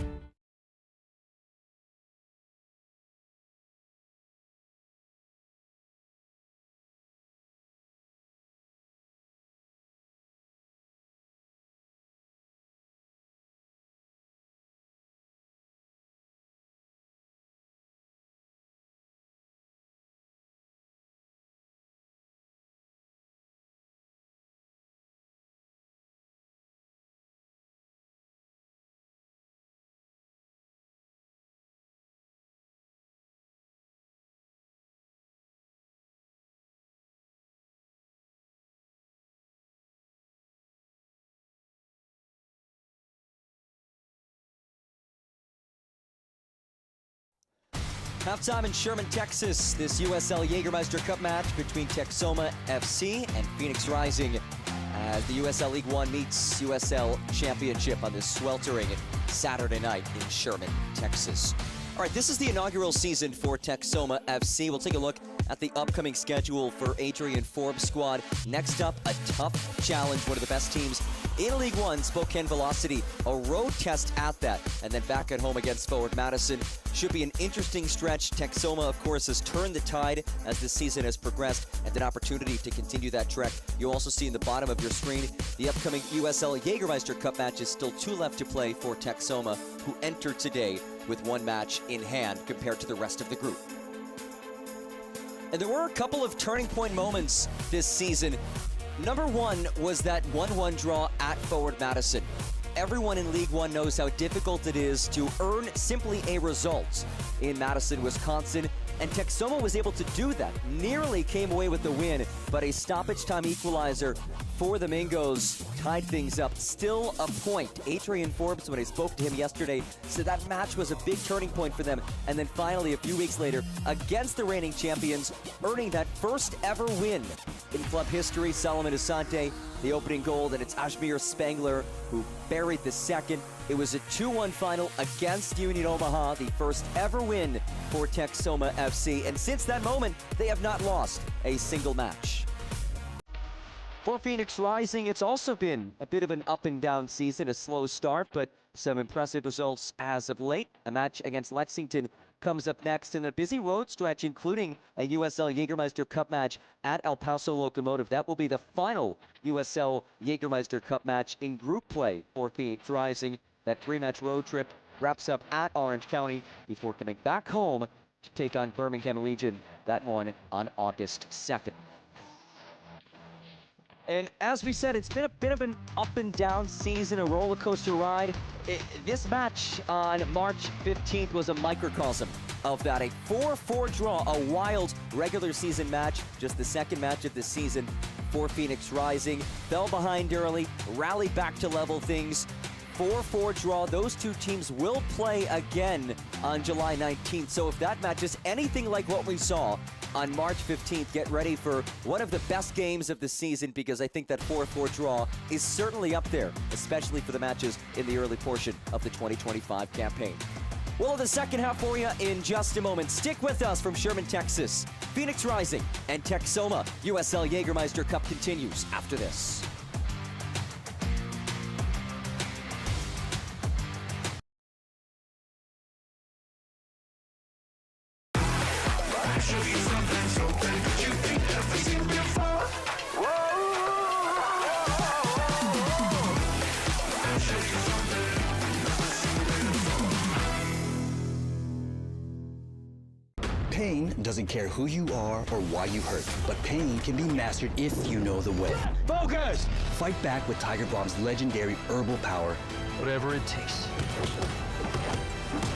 Halftime in Sherman, Texas. This USL Jägermeister Cup match between Texoma FC and Phoenix Rising as the USL League One meets USL Championship on this sweltering Saturday night in Sherman, Texas. All right, this is the inaugural season for Texoma FC. We'll take a look at the upcoming schedule for Adrian Forbes' squad. Next up, a tough challenge, one of the best teams in League One, Spokane Velocity. A road test at that, and then back at home against Forward Madison. Should be an interesting stretch. Texoma, of course, has turned the tide as this season has progressed, and an opportunity to continue that trek. You'll also see in the bottom of your screen the upcoming USL Jägermeister Cup matches. Still 2 left to play for Texoma, who entered today with 1 match in hand compared to the rest of the group. And there were a couple of turning point moments this season. Number 1 was that 1-1 draw at Forward Madison. Everyone in League One knows how difficult it is to earn simply a result in Madison, Wisconsin, and Texoma was able to do that. Nearly came away with the win, but a stoppage time equalizer for the Mingos tied things up. Still a point. Adrian Forbes, when I spoke to him yesterday, said that match was a big turning point for them. And then finally, a few weeks later, against the reigning champions, earning that first ever win in club history. Solomon Asante, the opening goal, and it's Ashmir Spangler who buried the second. It was a 2-1 final against Union Omaha, the first ever win for Texoma FC. And since that moment, they have not lost a single match. For Phoenix Rising, it's also been a bit of an up and down season, a slow start, but some impressive results as of late. A match against Lexington comes up next in a busy road stretch, including a USL Jägermeister Cup match at El Paso Locomotive. That will be the final USL Jägermeister Cup match in group play for Phoenix Rising. That 3-match road trip wraps up at Orange County before coming back home to take on Birmingham Legion, that one on August 2nd. And as we said, it's been a bit of an up and down season, a roller coaster ride. This match on March 15th was a microcosm of that. A 4-4 draw, a wild regular season match, just the second match of the season for Phoenix Rising. Fell behind early, rallied back to level things. 4-4 draw. Those two teams will play again on July 19th. So if that match is anything like what we saw on March 15th, get ready for one of the best games of the season, because I think that 4-4 draw is certainly up there, especially for the matches in the early portion of the 2025 campaign. We'll have the second half for you in just a moment. Stick with us from Sherman, Texas. Phoenix Rising and Texoma. USL Jägermeister Cup continues after this. Pain doesn't care who you are or why you hurt, but pain can be mastered if you know the way. Focus! Fight back with Tiger Balm's legendary herbal power. Whatever it takes.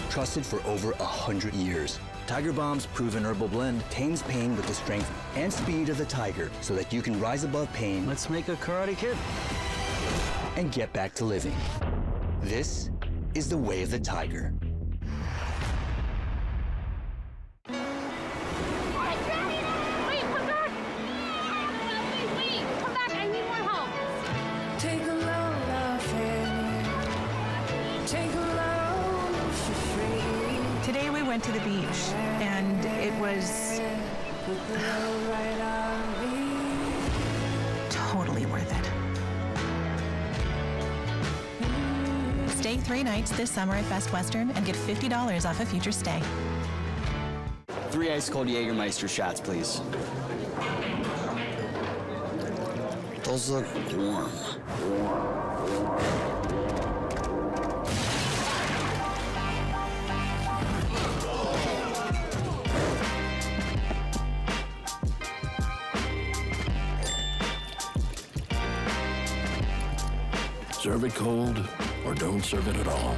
Trusted for over 100 years. Tiger Balm's proven herbal blend tames pain with the strength and speed of the tiger so that you can rise above pain. Let's make a Karate Kid. And get back to living. This is the way of the tiger. Today we went to the beach, and it was totally worth it. Stay 3 nights this summer at Best Western and get $50 off a future stay. 3 ice-cold Jägermeister shots, please. Those look warm. Serve it cold, or don't serve it at all.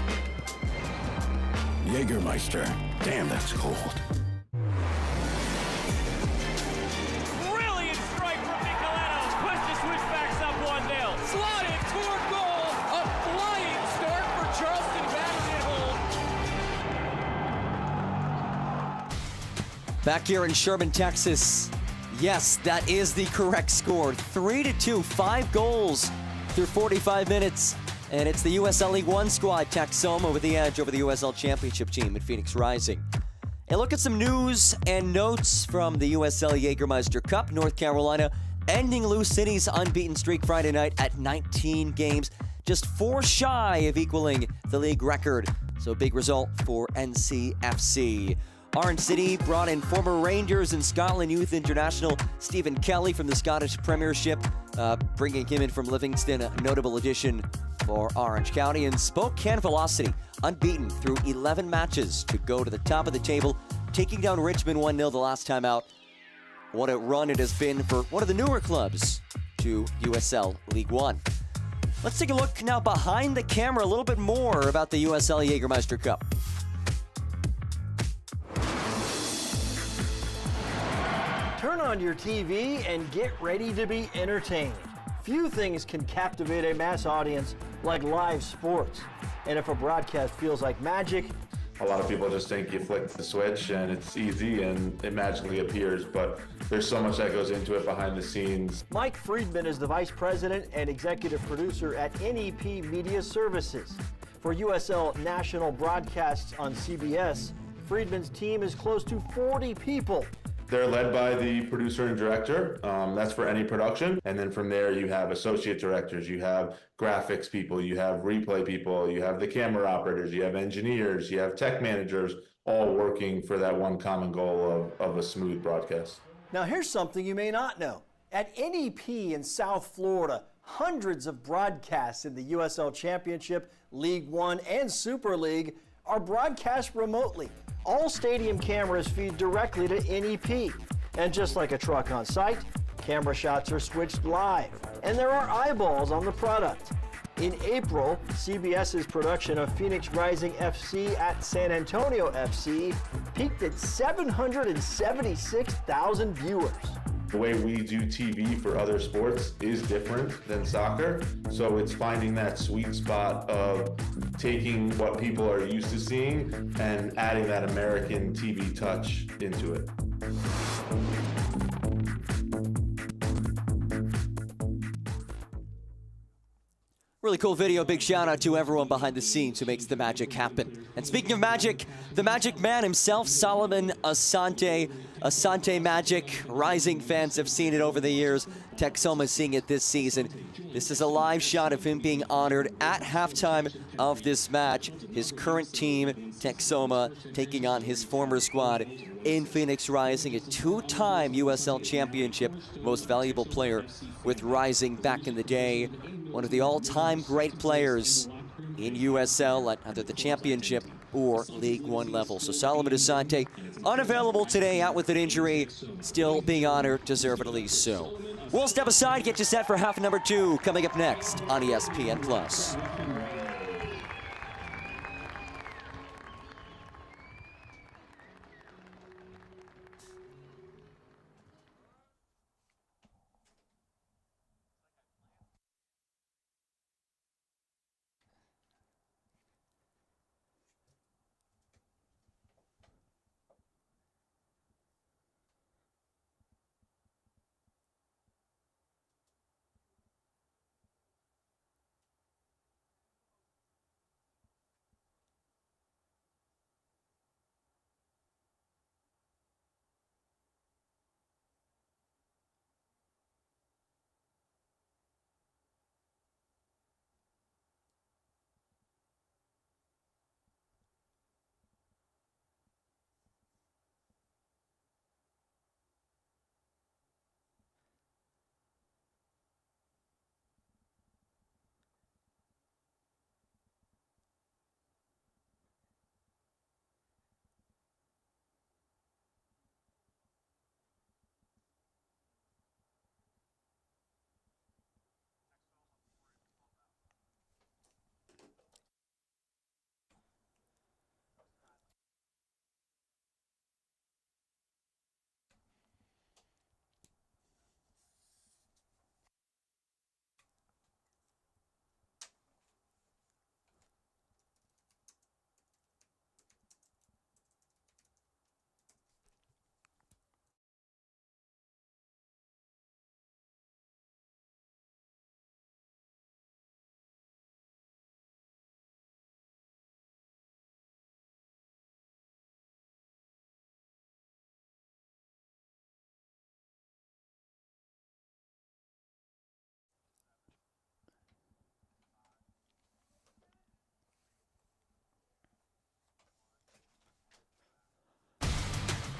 Jägermeister. Damn, that's cold. Brilliant strike from Nicoletto. Push the switchbacks up 1-0. Slotted toward goal. A flying start for Charleston Badminton. Back here in Sherman, Texas. Yes, that is the correct score. 3-2, 5 goals through 45 minutes. And it's the USL League One squad, Texoma, with the edge over the USL Championship team at Phoenix Rising. And look at some news and notes from the USL Jägermeister Cup. North Carolina ending Lou City's unbeaten streak Friday night at 19 games, just 4 shy of equaling the league record. So big result for NCFC. Orange City brought in former Rangers and Scotland Youth International Stephen Kelly from the Scottish Premiership, bringing him in from Livingston, a notable addition for Orange County. And Spokane Velocity, unbeaten through 11 matches to go to the top of the table, taking down Richmond 1-0 the last time out. What a run it has been for one of the newer clubs to USL League One. Let's take a look now behind the camera a little bit more about the USL Jägermeister Cup. Turn on your TV and get ready to be entertained. Few things can captivate a mass audience like live sports. And if a broadcast feels like magic, a lot of people just think you flick the switch and it's easy and it magically appears, but there's so much that goes into it behind the scenes. Mike Friedman is the vice president and executive producer at NEP Media Services. For USL national broadcasts on CBS, Friedman's team is close to 40 people. They're led by the producer and director. That's for any production. And then from there, you have associate directors, you have graphics people, you have replay people, you have the camera operators, you have engineers, you have tech managers, all working for that one common goal of a smooth broadcast. Now here's something you may not know. At NEP in South Florida, hundreds of broadcasts in the USL Championship, League One, and Super League are broadcast remotely. All stadium cameras feed directly to NEP. And just like a truck on site, camera shots are switched live. And there are eyeballs on the product. In April, CBS's production of Phoenix Rising FC at San Antonio FC peaked at 776,000 viewers. The way we do TV for other sports is different than soccer, so it's finding that sweet spot of taking what people are used to seeing and adding that American TV touch into it. Really cool video. Big shout out to everyone behind the scenes who makes the magic happen. And speaking of magic, the magic man himself, Solomon Asante. Asante Magic. Rising fans have seen it over the years. Texoma seeing it this season. This is a live shot of him being honored at halftime of this match. His current team, Texoma, taking on his former squad in Phoenix Rising, a 2-time USL Championship most valuable player with Rising back in the day. One of the all-time great players in USL at either the championship or League One level. So Solomon Asante, unavailable today, out with an injury, still being honored deservedly so. We'll step aside, get you set for half number 2, coming up next on ESPN+.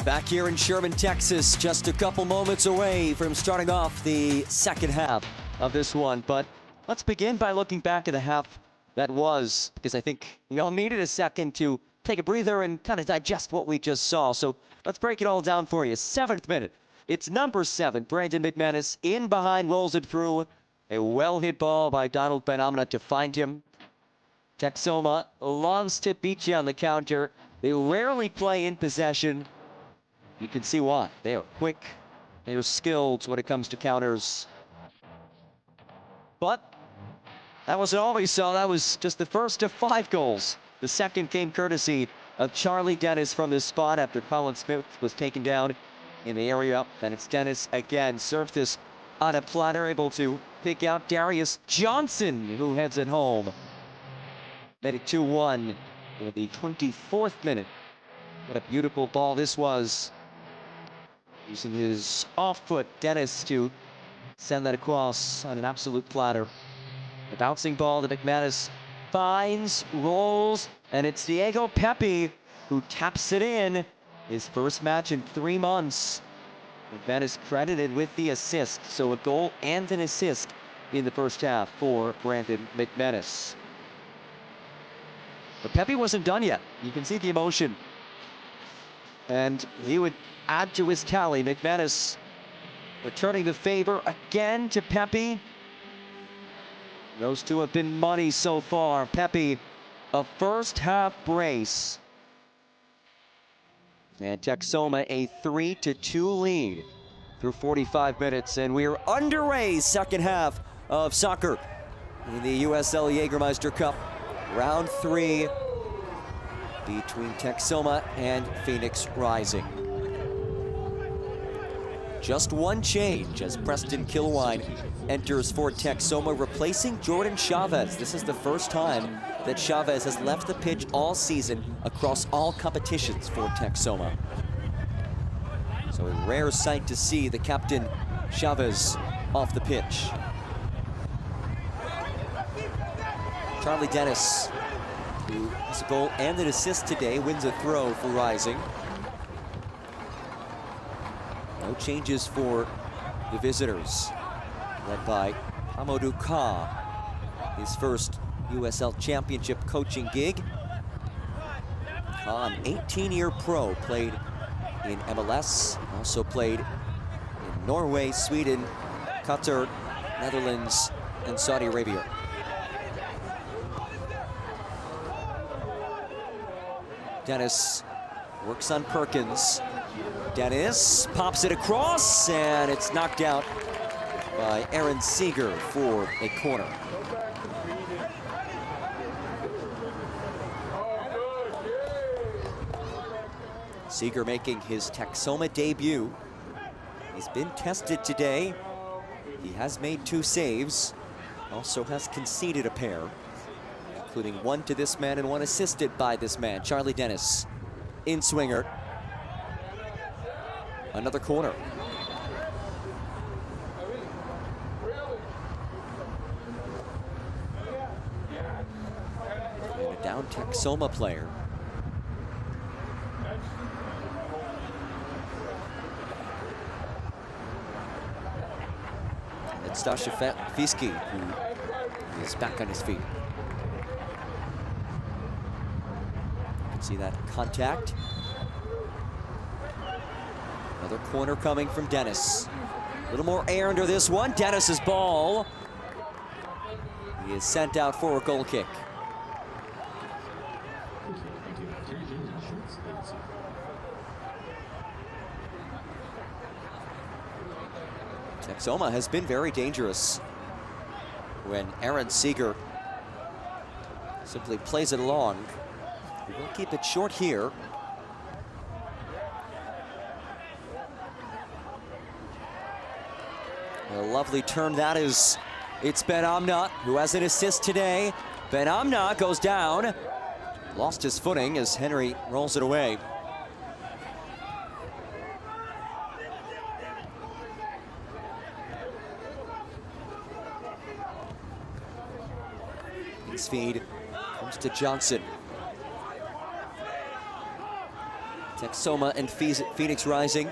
Back here in Sherman, Texas, just a couple moments away from starting off the second half of this one. But let's begin by looking back at the half that was, because I think we all needed a second to take a breather and kind of digest what we just saw. So let's break it all down for you. 7th minute. It's number 7, Brandon McManus, in behind, rolls it through. A well-hit ball by Donald Ben-Amna to find him. Texoma loves to beat you on the counter. They rarely play in possession. You can see why. They are quick. They are skilled when it comes to counters. But that wasn't all we saw. That was just the first of 5 goals. The second came courtesy of Charlie Dennis from this spot after Colin Smith was taken down in the area. And it's Dennis again. Served this on a platter, able to pick out Darius Johnson, who heads it home. Made it 2-1 in the 24th minute. What a beautiful ball this was. Using his off foot, Dennis, to send that across on an absolute platter. The bouncing ball that McManus finds, rolls, and it's Diego Pepe who taps it in. His first match in 3 months. McManus credited with the assist, so a goal and an assist in the first half for Brandon McManus. But Pepe wasn't done yet. You can see the emotion. And he would add to his tally. McManus returning the favor again to Pepe. Those two have been money so far. Pepe, a first half brace. And Texoma a 3-2 lead through 45 minutes. And we are underway, second half of soccer in the USL Jägermeister Cup. Round 3 between Texoma and Phoenix Rising. Just one change as Preston Kilwine enters for Texoma, replacing Jordan Chavez. This is the first time that Chavez has left the pitch all season across all competitions for Texoma. So a rare sight to see the captain Chavez off the pitch. Charlie Dennis, who has a goal and an assist today, wins a throw for Rising. No changes for the visitors, led by Amadou Ka, his first USL Championship coaching gig. An 18-year pro, played in MLS, also played in Norway, Sweden, Qatar, Netherlands, and Saudi Arabia. Dennis works on Perkins. Dennis pops it across, and it's knocked out by Aaron Seeger for a corner. Seeger making his Texoma debut. He's been tested today. He has made 2 saves, also has conceded a pair, including 1 to this man and 1 assisted by this man, Charlie Dennis. In swinger. Another corner. And a down Texoma player. And it's Stasha Fiski, who is back on his feet. You can see that contact. Another corner coming from Dennis. A little more air under this one. Dennis's ball. He is sent out for a goal kick. Texoma has been very dangerous when Aaron Seeger simply plays it along. He will keep it short here. A lovely turn that is. It's Ben Amna who has an assist today. Ben Amna goes down. Lost his footing as Henry rolls it away. His feed comes to Johnson. Texoma and Phoenix Rising.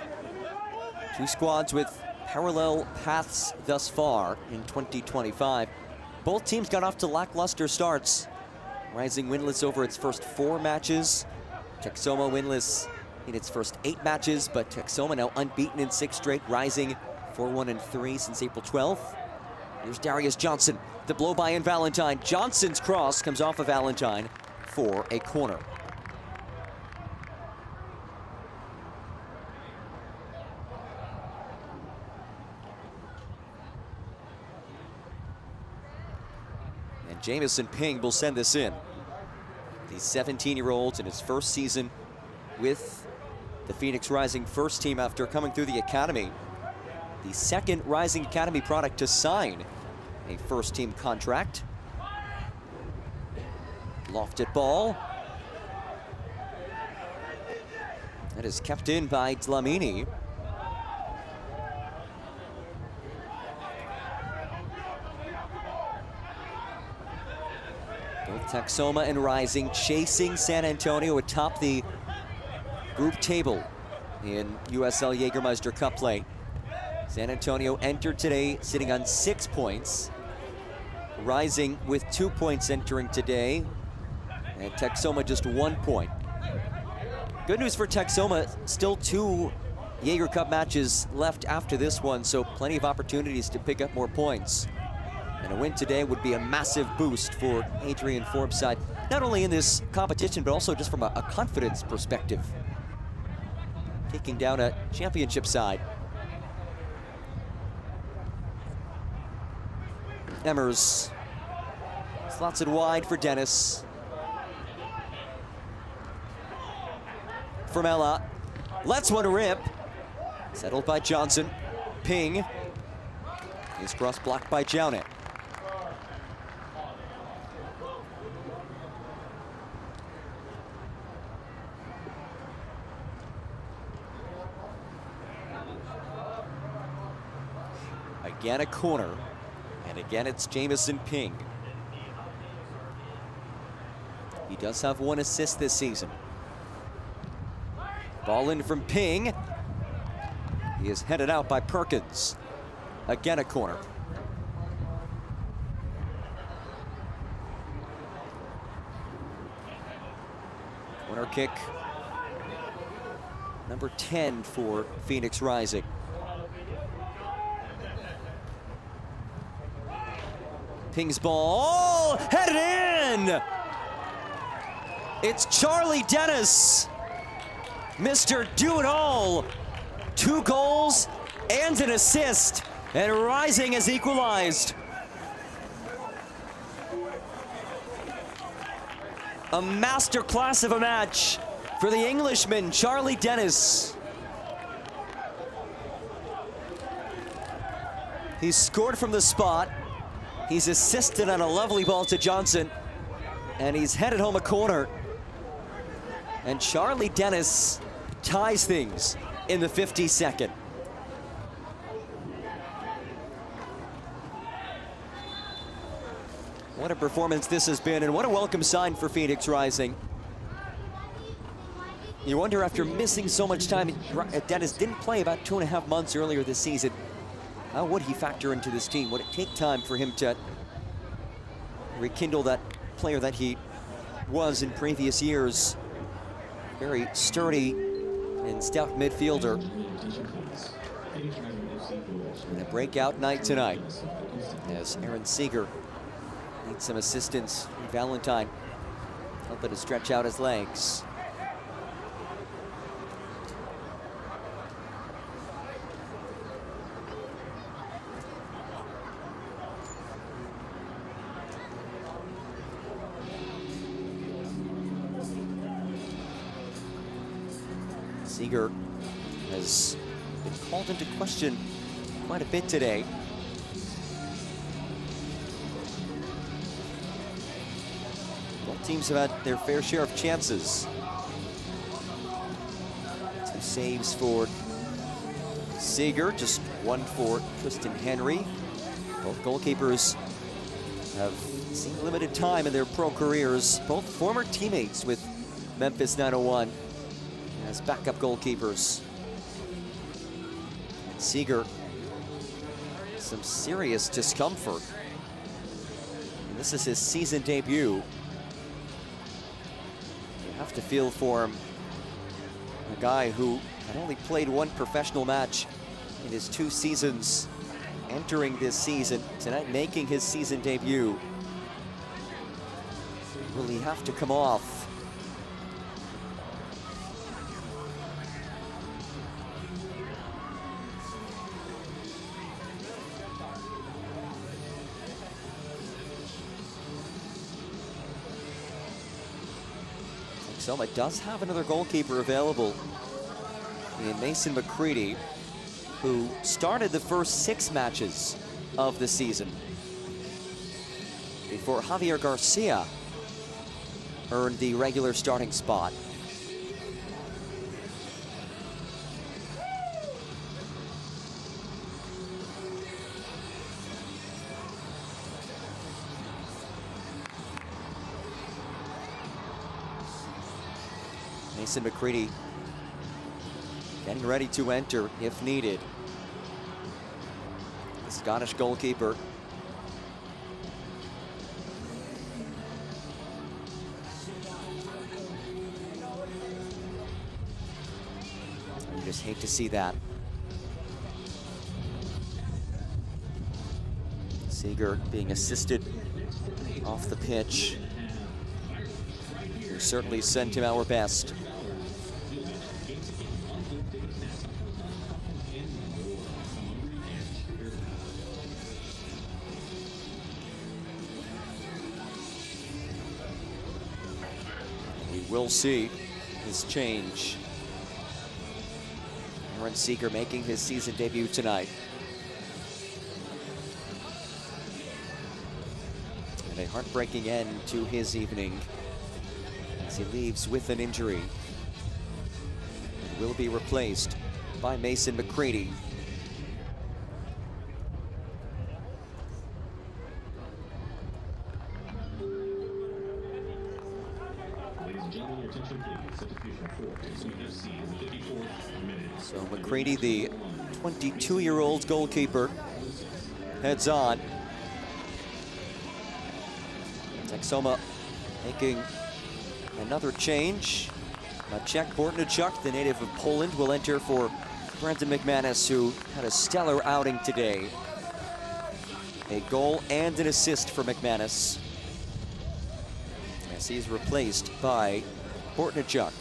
2 squads with parallel paths thus far in 2025. Both teams got off to lackluster starts. Rising winless over its first 4 matches. Texoma winless in its first 8 matches, but Texoma now unbeaten in 6 straight. Rising 4-1-3 since April 12th. Here's Darius Johnson, the blow by in Valentine. Johnson's cross comes off of Valentine for a corner. Jamison Ping will send this in. The 17-year-old in his first season with the Phoenix Rising first team after coming through the academy. The second Rising Academy product to sign a first team contract. Lofted ball. That is kept in by Dlamini. Texoma and Rising chasing San Antonio atop the group table in USL Jägermeister Cup play. San Antonio entered today sitting on 6 points. Rising with 2 points entering today, and Texoma just 1 point. Good news for Texoma, still 2 Jaeger Cup matches left after this one, so plenty of opportunities to pick up more points. And a win today would be a massive boost for Adrian Forbes' side, not only in this competition, but also just from a confidence perspective. Taking down a championship side. Emmers slots it wide for Dennis. Formella lets one rip. Settled by Johnson. Ping is cross blocked by Jounet. Again a corner, and again it's Jamison Ping. He does have 1 assist this season. Ball in from Ping. He is headed out by Perkins. Again a corner. Corner kick, number 10 for Phoenix Rising. Ping's ball, headed in! It's Charlie Dennis, Mr. Do-It-All. 2 goals and an assist, and Rising has equalized. A masterclass of a match for the Englishman, Charlie Dennis. He's scored from the spot. He's assisted on a lovely ball to Johnson, and he's headed home a corner. And Charlie Dennis ties things in the 52nd. What a performance this has been, and what a welcome sign for Phoenix Rising. You wonder, after missing so much time, Dennis didn't play about 2.5 months earlier this season. How would he factor into this team? Would it take time for him to rekindle that player that he was in previous years? Very sturdy and stout midfielder. And a breakout night tonight as Aaron Seeger needs some assistance. Valentine helping to stretch out his legs. Seeger has been called into question quite a bit today. Both teams have had their fair share of chances. 2 saves for Seeger, just 1 for Tristan Henry. Both goalkeepers have seen limited time in their pro careers. Both former teammates with Memphis 901 as backup goalkeepers. And Seeger, some serious discomfort. And this is his season debut. You have to feel for him. A guy who had only played 1 professional match in his 2 seasons entering this season. Tonight making his season debut. Will he have to come off? Texoma does have another goalkeeper available in Mason McCready, who started the first 6 matches of the season before Javier Garcia earned the regular starting spot. Mason McCready getting ready to enter if needed. The Scottish goalkeeper. You just hate to see that. Seeger being assisted off the pitch. We certainly sent him our best. We'll see his change. Aaron Seeger making his season debut tonight. And a heartbreaking end to his evening as he leaves with an injury. And will be replaced by Mason McCready. So McCready, the 22-year-old goalkeeper, heads on. Texoma making another change. Maciek Bortniczuk, the native of Poland, will enter for Brandon McManus, who had a stellar outing today. A goal and an assist for McManus, as he's replaced by Bortniczuk.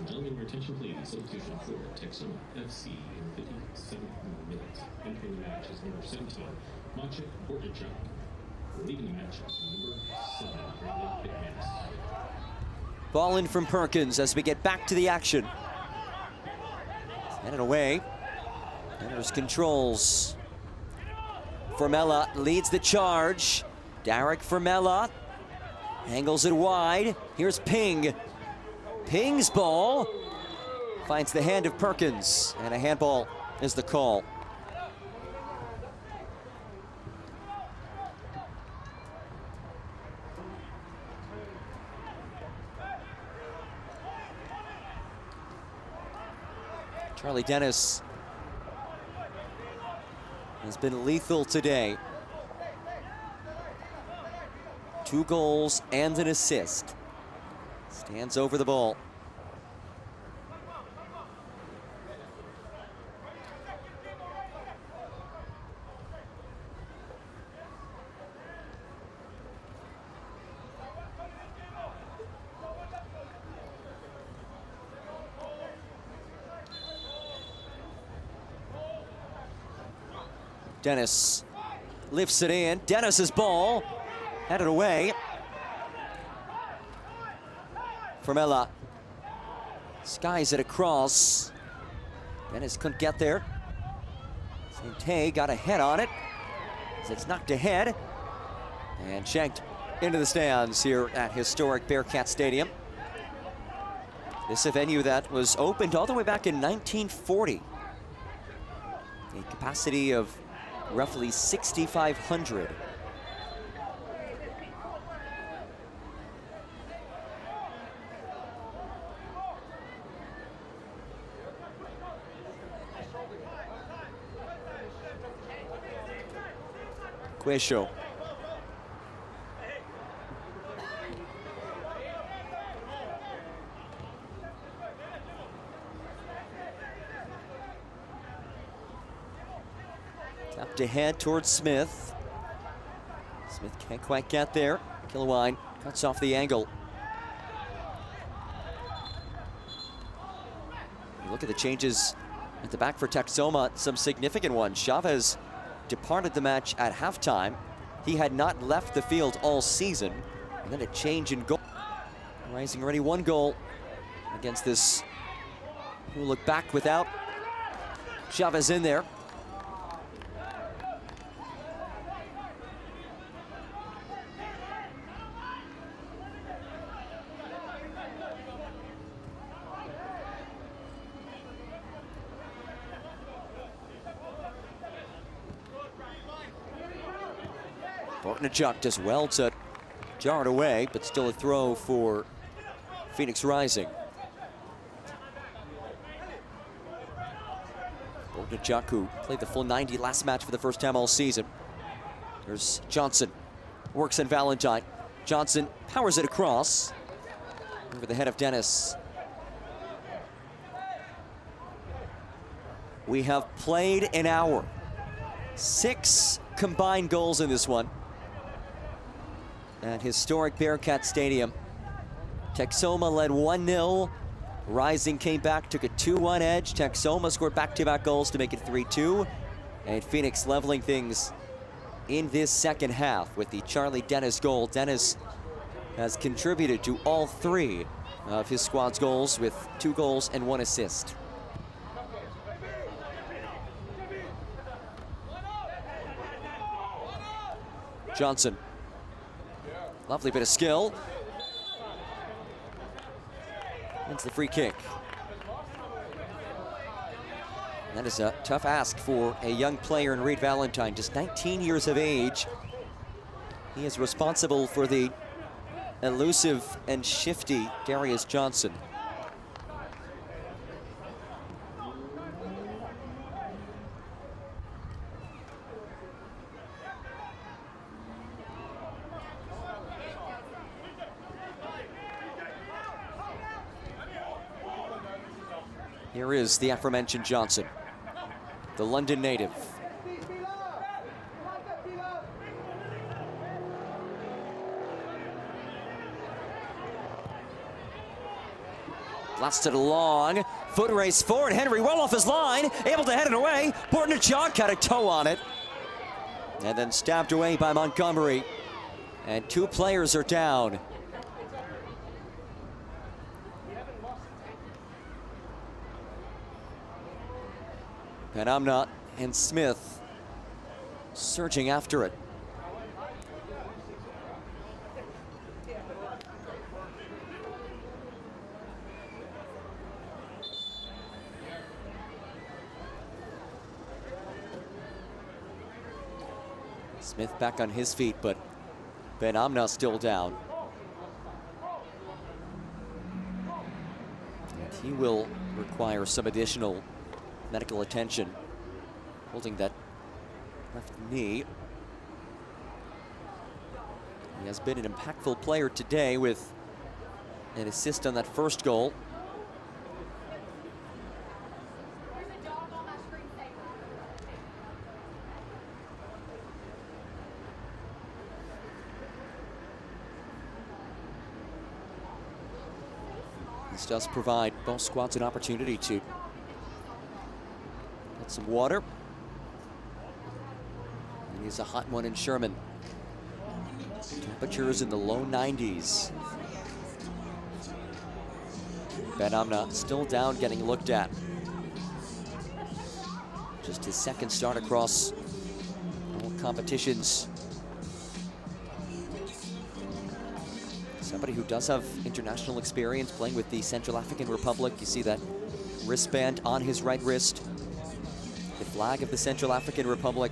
Gentlemen, your attention please. Substitution for Texoma FC in 57th minute. Entering the match is number 17, Maciek Bortniczuk. Leaving the match is number 7, Brandon McManus. Ball in from Perkins as we get back to the action. Send it away. Enters controls. Formella leads the charge. Derek Formella angles it wide. Here's Ping. Ping's ball finds the hand of Perkins, and a handball is the call. Charlie Dennis has been lethal today. 2 goals and an assist. Stands over the ball. Dennis lifts it in. Dennis's ball headed away. Formella skies it across. Dennis couldn't get there. Sainte got a head on it. It's knocked ahead and shanked into the stands here at historic Bearcat Stadium. This is a venue that was opened all the way back in 1940. A capacity of roughly 6,500. Quesho. Up to head towards Smith. Smith can't quite get there. Kilwine cuts off the angle. Look at the changes at the back for Texoma, some significant ones. Chavez departed the match at halftime. He had not left the field all season. And then a change in goal. Rising already 1 goal against this. We'll look back without Chavez in there. Bortniczuk does well to jar it away, but still a throw for Phoenix Rising. Bortniczuk, who played the full 90 last match for the first time all season. There's Johnson, works in Valentine. Johnson powers it across over the head of Dennis. We have played an hour. 6 combined goals in this one at historic Bearcat Stadium. Texoma led 1-0. Rising came back, took a 2-1 edge. Texoma scored back-to-back goals to make it 3-2. And Phoenix leveling things in this second half with the Charlie Dennis goal. Dennis has contributed to all 3 of his squad's goals with 2 goals and 1 assist. Johnson. Lovely bit of skill. Wins the free kick. That is a tough ask for a young player in Reed Valentine, just 19 years of age. He is responsible for the elusive and shifty Darius Johnson. Here is the aforementioned Johnson, the London native. Blasted along, foot race forward, Henry well off his line, able to head it away. Bortnichuk had a toe on it. And then stabbed away by Montgomery. And 2 players are down. Benamna and Smith surging after it. Smith back on his feet, but Benamna still down. And he will require some additional medical attention, holding that left knee. He has been an impactful player today with an assist on that first goal. This does provide both squads an opportunity to get some water. It is a hot one in Sherman. Temperatures in the low 90s. Benamna still down, getting looked at. Just his second start across all competitions. Somebody who does have international experience playing with the Central African Republic. You see that wristband on his right wrist. The flag of the Central African Republic.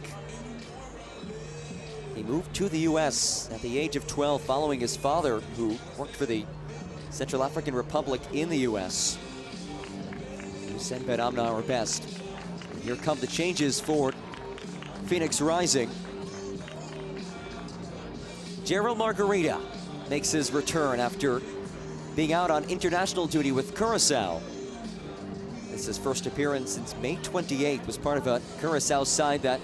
He moved to the US at the age of 12 following his father, who worked for the Central African Republic in the US. We send Benamna our best. And here come the changes for Phoenix Rising. Gerald Margarita makes his return after being out on international duty with Curaçao. This is his first appearance since May 28th, was part of a Curaçao side that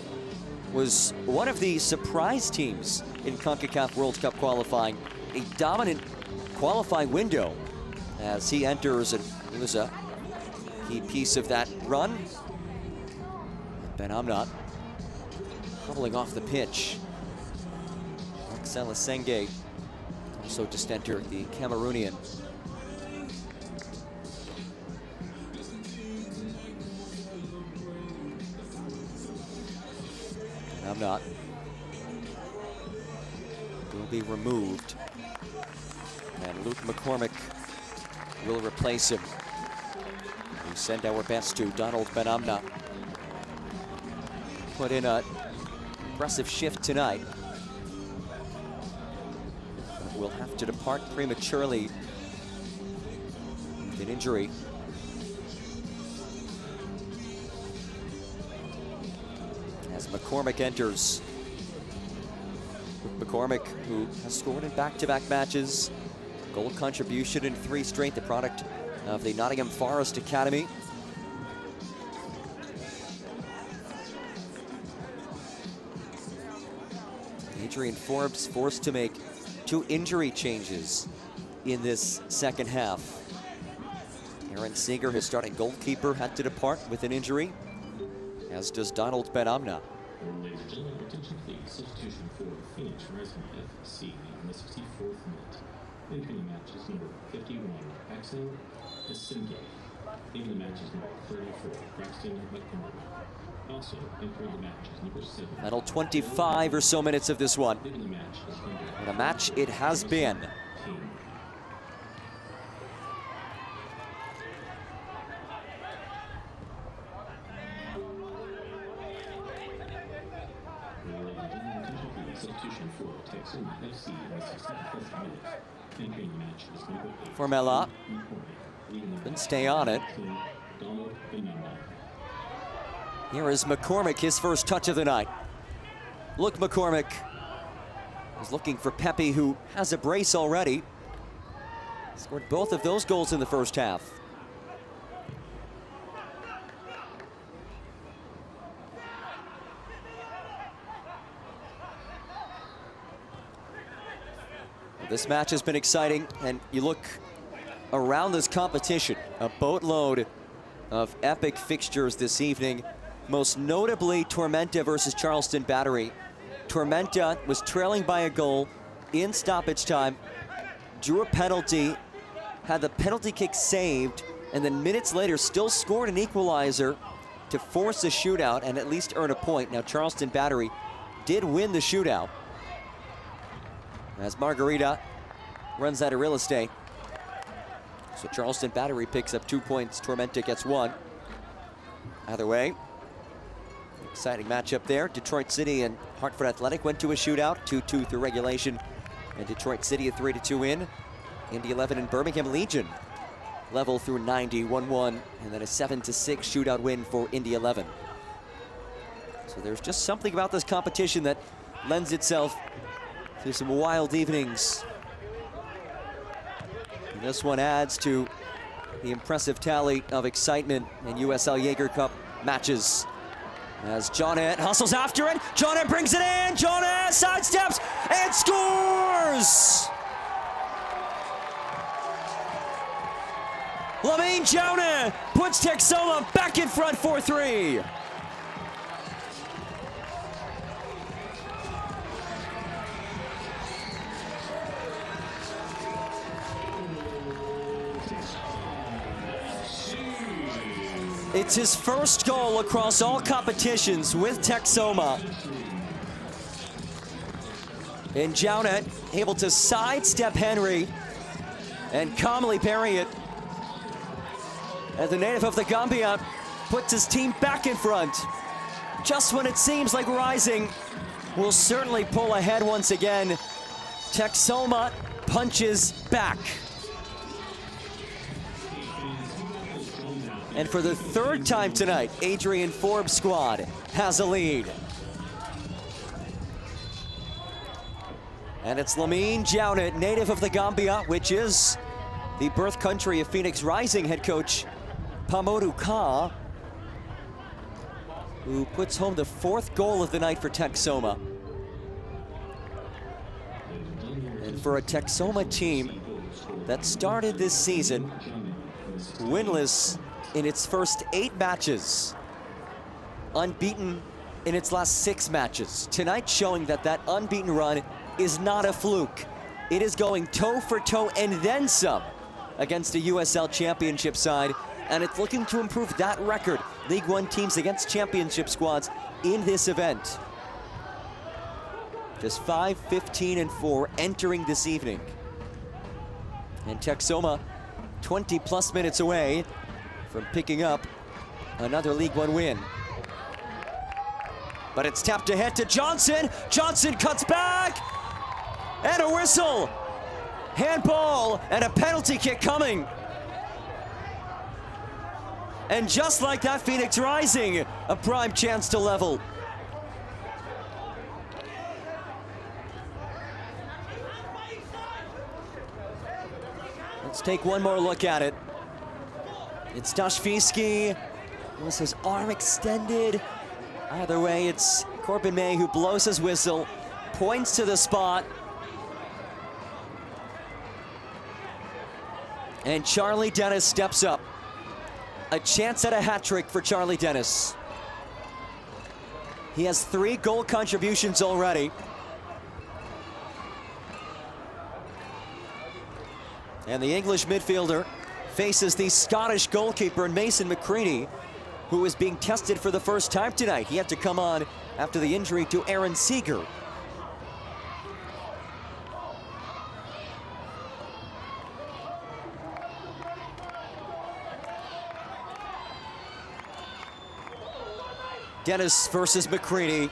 was one of the surprise teams in CONCACAF World Cup qualifying. A dominant qualifying window as he enters, and it was a key piece of that run. Benamna hobbling off the pitch. Axel Asenge also just entered, the Cameroonian. Benamna will be removed, and Luke McCormick will replace him. We send our best to Donald Benamna. Put in an impressive shift tonight. But will have to depart prematurely with an injury. As McCormick enters. McCormick, who has scored in back-to-back matches, goal contribution in 3 straight, the product of the Nottingham Forest Academy. Adrian Forbes forced to make 2 injury changes in this second half. Aaron Seeger, his starting goalkeeper, had to depart with an injury, as does Donald Benamna. Ladies and gentlemen, attention please. Substitution for Phoenix Rising FC in the 64th minute. Entering the match is number 51, Axel Asenge. Leaving the match is number 34, Braxton Montgomery. Also entering the match is number 7. Final 25 or so minutes of this one. Leaving the match is number What a match it has been. 18. Substitution for Texoma FC in the 65th minute. Entering the match is number 8. Formella couldn't stay on it. Donald Benamna. Here is McCormick, his first touch of the night. Look, McCormick is looking for Pepe, who has a brace already. Scored both of those goals in the first half. This match has been exciting, and you look around this competition, a boatload of epic fixtures this evening, most notably Tormenta versus Charleston Battery. Tormenta was trailing by a goal in stoppage time, drew a penalty, had the penalty kick saved, and then minutes later still scored an equalizer to force a shootout and at least earn a point. Now Charleston Battery did win the shootout as Margarita runs out of real estate. So Charleston Battery picks up 2 points, Tormenta gets 1. Either way, exciting matchup there. Detroit City and Hartford Athletic went to a shootout, 2-2 through regulation, and Detroit City a 3-2 win. Indy 11 and Birmingham Legion level through 90, 1-1, and then a 7-6 shootout win for Indy 11. So there's just something about this competition that lends itself to some wild evenings. And this one adds to the impressive tally of excitement in USL Jaeger Cup matches. As Jonnet hustles after it, Jonnet brings it in, Jonnet sidesteps and scores! Lamine Jonnet puts Texoma back in front 4-3. It's his first goal across all competitions with Texoma. And Jonnet able to sidestep Henry and calmly parry it. And the native of the Gambia puts his team back in front. Just when it seems like Rising will certainly pull ahead once again, Texoma punches back. And for the third time tonight, Adrian Forbes' squad has a lead. And it's Lamine Jonnet, native of the Gambia, which is the birth country of Phoenix Rising head coach Pamodu Ka, who puts home the fourth goal of the night for Texoma. And for a Texoma team that started this season winless in its first 8 matches, unbeaten in its last 6 matches. Tonight showing that that unbeaten run is not a fluke. It is going toe for toe and then some against a USL Championship side, and it's looking to improve that record. League One teams against championship squads in this event. Just 5-15-4 entering this evening. And Texoma 20+ minutes away from picking up another League One win. But it's tapped ahead to Johnson. Johnson cuts back, and a whistle. Handball and a penalty kick coming. And just like that, Phoenix Rising, a prime chance to level. Let's take one more look at it. It's Dashviski, with his arm extended. Either way, it's Corbin May who blows his whistle, points to the spot. And Charlie Dennis steps up. A chance at a hat trick for Charlie Dennis. He has 3 goal contributions already. And the English midfielder faces the Scottish goalkeeper Mason McCready, who is being tested for the first time tonight. He had to come on after the injury to Aaron Seeger. Dennis versus McCready.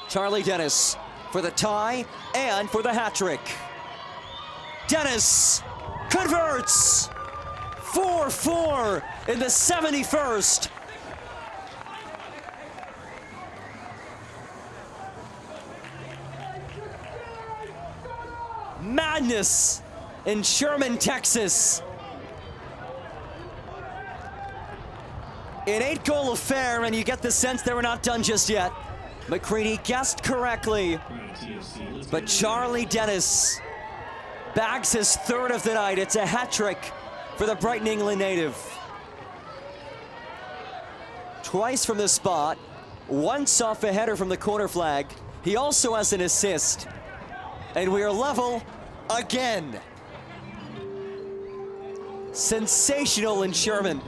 Charlie Dennis for the tie and for the hat trick. Dennis converts. 4-4 in the 71st. Madness in Sherman, Texas. An 8-goal affair, and you get the sense they were not done just yet. McCready guessed correctly, but Charlie Dennis bags his third of the night. It's a hat trick for the Brighton, England native. Twice from the spot, once off a header from the corner flag. He also has an assist, and we are level again. Sensational in Sherman.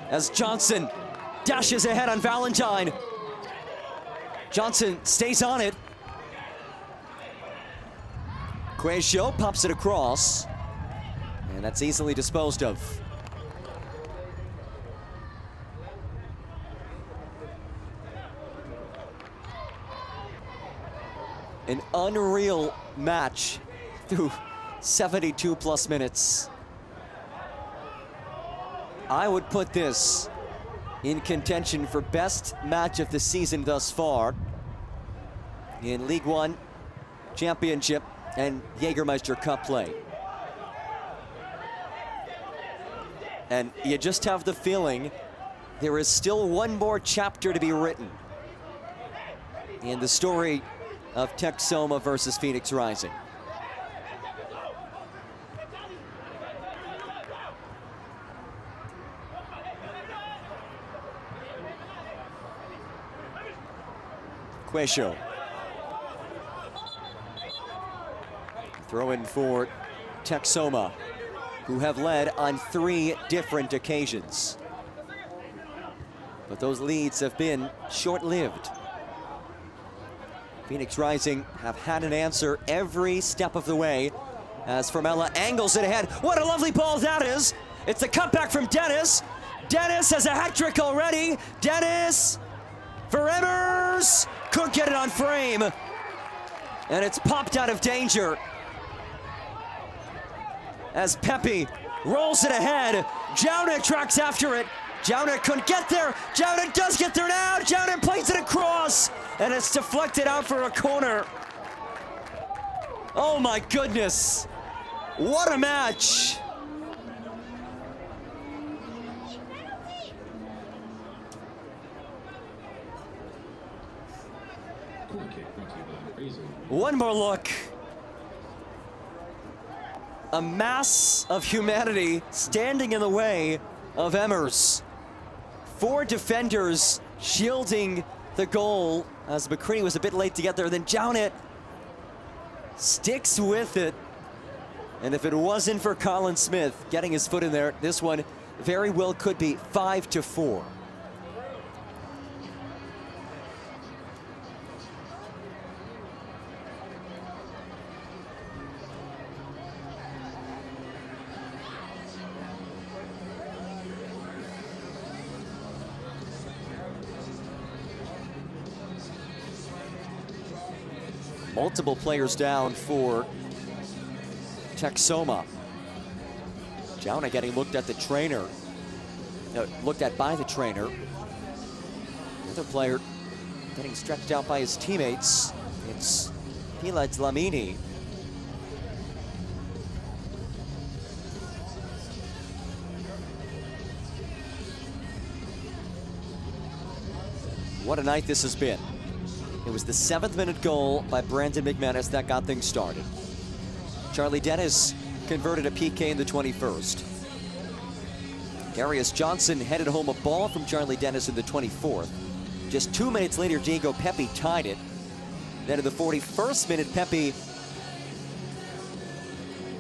As Johnson dashes ahead on Valentine. Johnson stays on it. Quaisho pops it across, and that's easily disposed of. An unreal match through 72 plus minutes. I would put this in contention for best match of the season thus far in League One, Championship, and Jägermeister Cup play. And you just have the feeling there is still one more chapter to be written in the story of Texoma versus Phoenix Rising. Quaisho. Throw in for Texoma, who have led on 3 different occasions. But those leads have been short-lived. Phoenix Rising have had an answer every step of the way as Formella angles it ahead. What a lovely ball that is. It's a cutback from Dennis. Dennis has a hat trick already. Dennis for Emmers. Couldn't get it on frame. And it's popped out of danger as Pepe rolls it ahead. Jounet tracks after it. Jounet couldn't get there. Jounet does get there now. Jounet plays it across, and it's deflected out for a corner. Oh my goodness. What a match. One more look. A mass of humanity standing in the way of Emmers. 4 defenders shielding the goal as McCready was a bit late to get there. Then Jounet sticks with it. And if it wasn't for Colin Smith getting his foot in there, this one very well could be 5-4. Multiple players down for Texoma. Jounet getting looked at by the trainer. The other player getting stretched out by his teammates. It's Pilad Lamini. What a night this has been. It was the 7th-minute goal by Brandon McManus that got things started. Charlie Dennis converted a PK in the 21st. Darius Johnson headed home a ball from Charlie Dennis in the 24th. Just 2 minutes later, Diego Pepe tied it. Then in the 41st minute, Pepe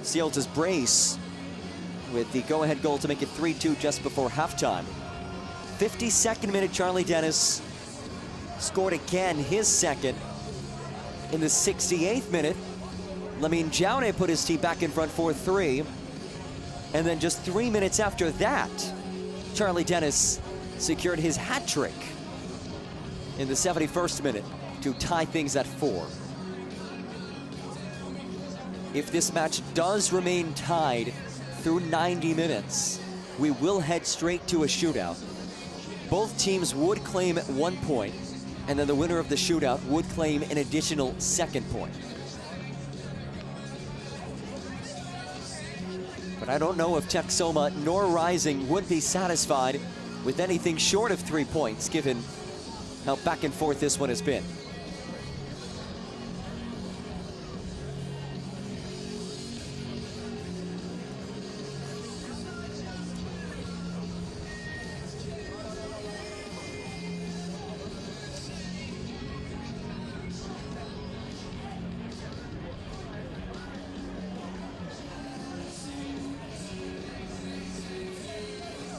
sealed his brace with the go-ahead goal to make it 3-2 just before halftime. 52nd minute, Charlie Dennis scored again, his second. In the 68th minute, Lamine Jounet put his team back in front 4-3. And then just 3 minutes after that, Charlie Dennis secured his hat trick in the 71st minute to tie things at 4. If this match does remain tied through 90 minutes, we will head straight to a shootout. Both teams would claim 1 point, and then the winner of the shootout would claim an additional 2nd point. But I don't know if Texoma nor Rising would be satisfied with anything short of 3 points, given how back and forth this one has been.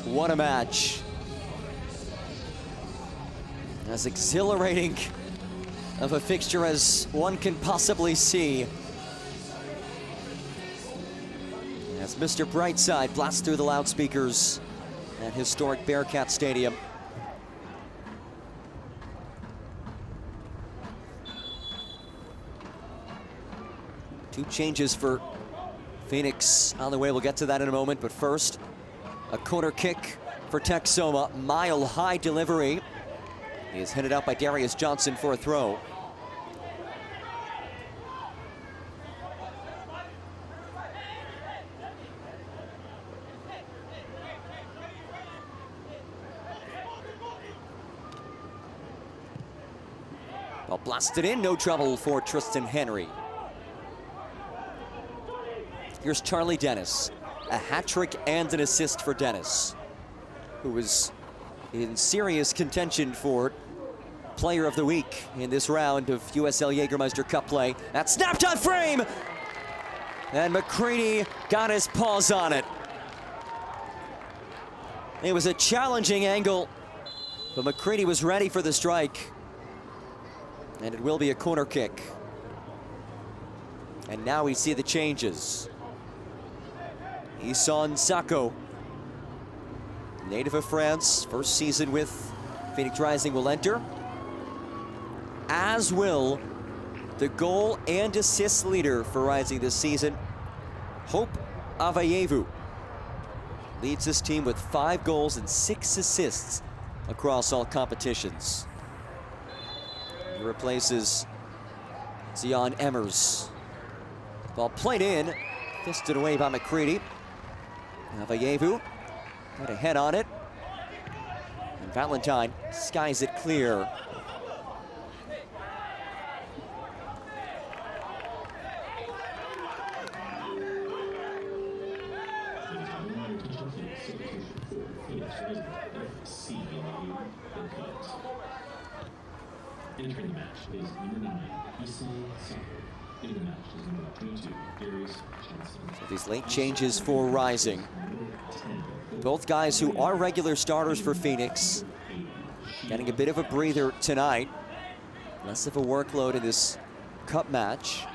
What a match. As exhilarating of a fixture as one can possibly see. As Mr. Brightside blasts through the loudspeakers at historic Bearcat Stadium. Two changes for Phoenix on the way. We'll get to that in a moment, but first, a corner kick for Texoma. Mile-high delivery. He is headed out by Darius Johnson for a throw. Ball blasted in, no trouble for Tristan Henry. Here's Charlie Dennis. A hat trick and an assist for Dennis, who was in serious contention for Player of the Week in this round of USL Jägermeister Cup play. That snapped on frame! And McCready got his paws on it. It was a challenging angle, but McCready was ready for the strike. And it will be a corner kick. And now we see the changes. Isan Sako, native of France, first season with Phoenix Rising, will enter, as will the goal and assist leader for Rising this season, Hope Avayevu. Leads this team with 5 goals and 6 assists across all competitions. He replaces Zion Emmers. Ball played in, fisted away by McCready. Avayevu got a head on it, and Valentine skies it clear. Entering the match is number 9, Isan Sako. In the match is number 22, Darius Johnson. So these late changes for Rising. Both guys who are regular starters for Phoenix, getting a bit of a breather tonight. Less of a workload in this cup match.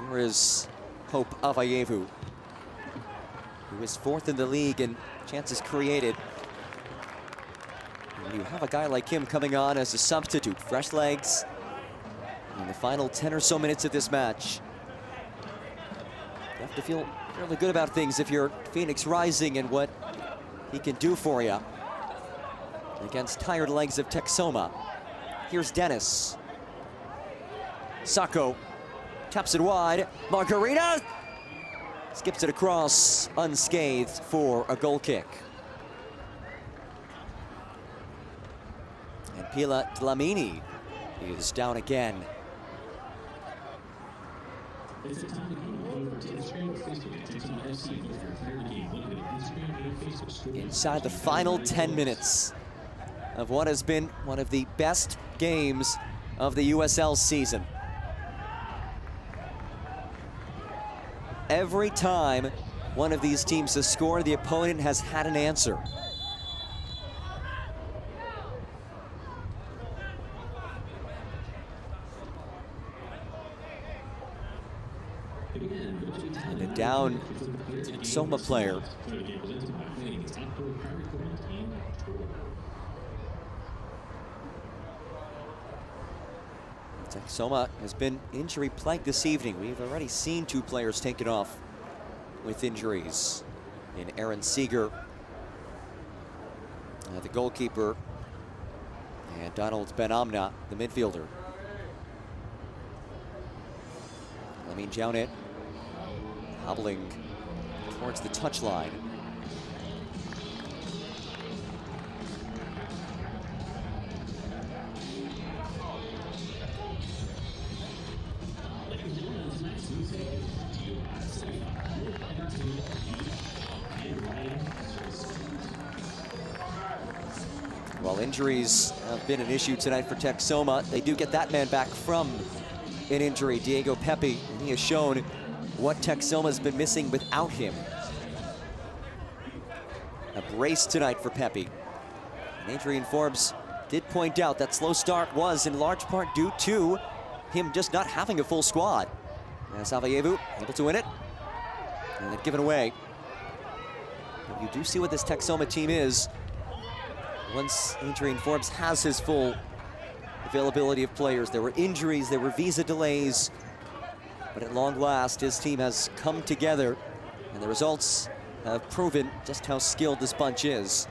Here is Hope Avayevu, who is 4th in the league in chances created. When you have a guy like him coming on as a substitute, fresh legs, in the final 10 or so minutes of this match, you have to feel fairly good about things if you're Phoenix Rising and what he can do for you against tired legs of Texoma. Here's Dennis. Sako taps it wide. Margarita skips it across unscathed for a goal kick. And Pila Dlamini is down again. Inside the final 10 minutes of what has been one of the best games of the USL season. Every time one of these teams has scored, the opponent has had an answer. And a down Texoma player. Texoma has been injury plagued this evening. We've already seen 2 players taken off with injuries in Aaron Seeger, the goalkeeper, And Donald Ben-Amna, the midfielder. Lamine Jounet hobbling towards the touchline. While injuries have been an issue tonight for Texoma, they do get that man back from an injury, Diego Pepe, and he has shown what Texoma's been missing without him. A brace tonight for Pepe. And Adrian Forbes did point out that slow start was in large part due to him just not having a full squad. As Avayevu able to win it, and then given away. But you do see what this Texoma team is once Adrian Forbes has his full availability of players. There were injuries, there were visa delays, but at long last, his team has come together, and the results have proven just how skilled this bunch is.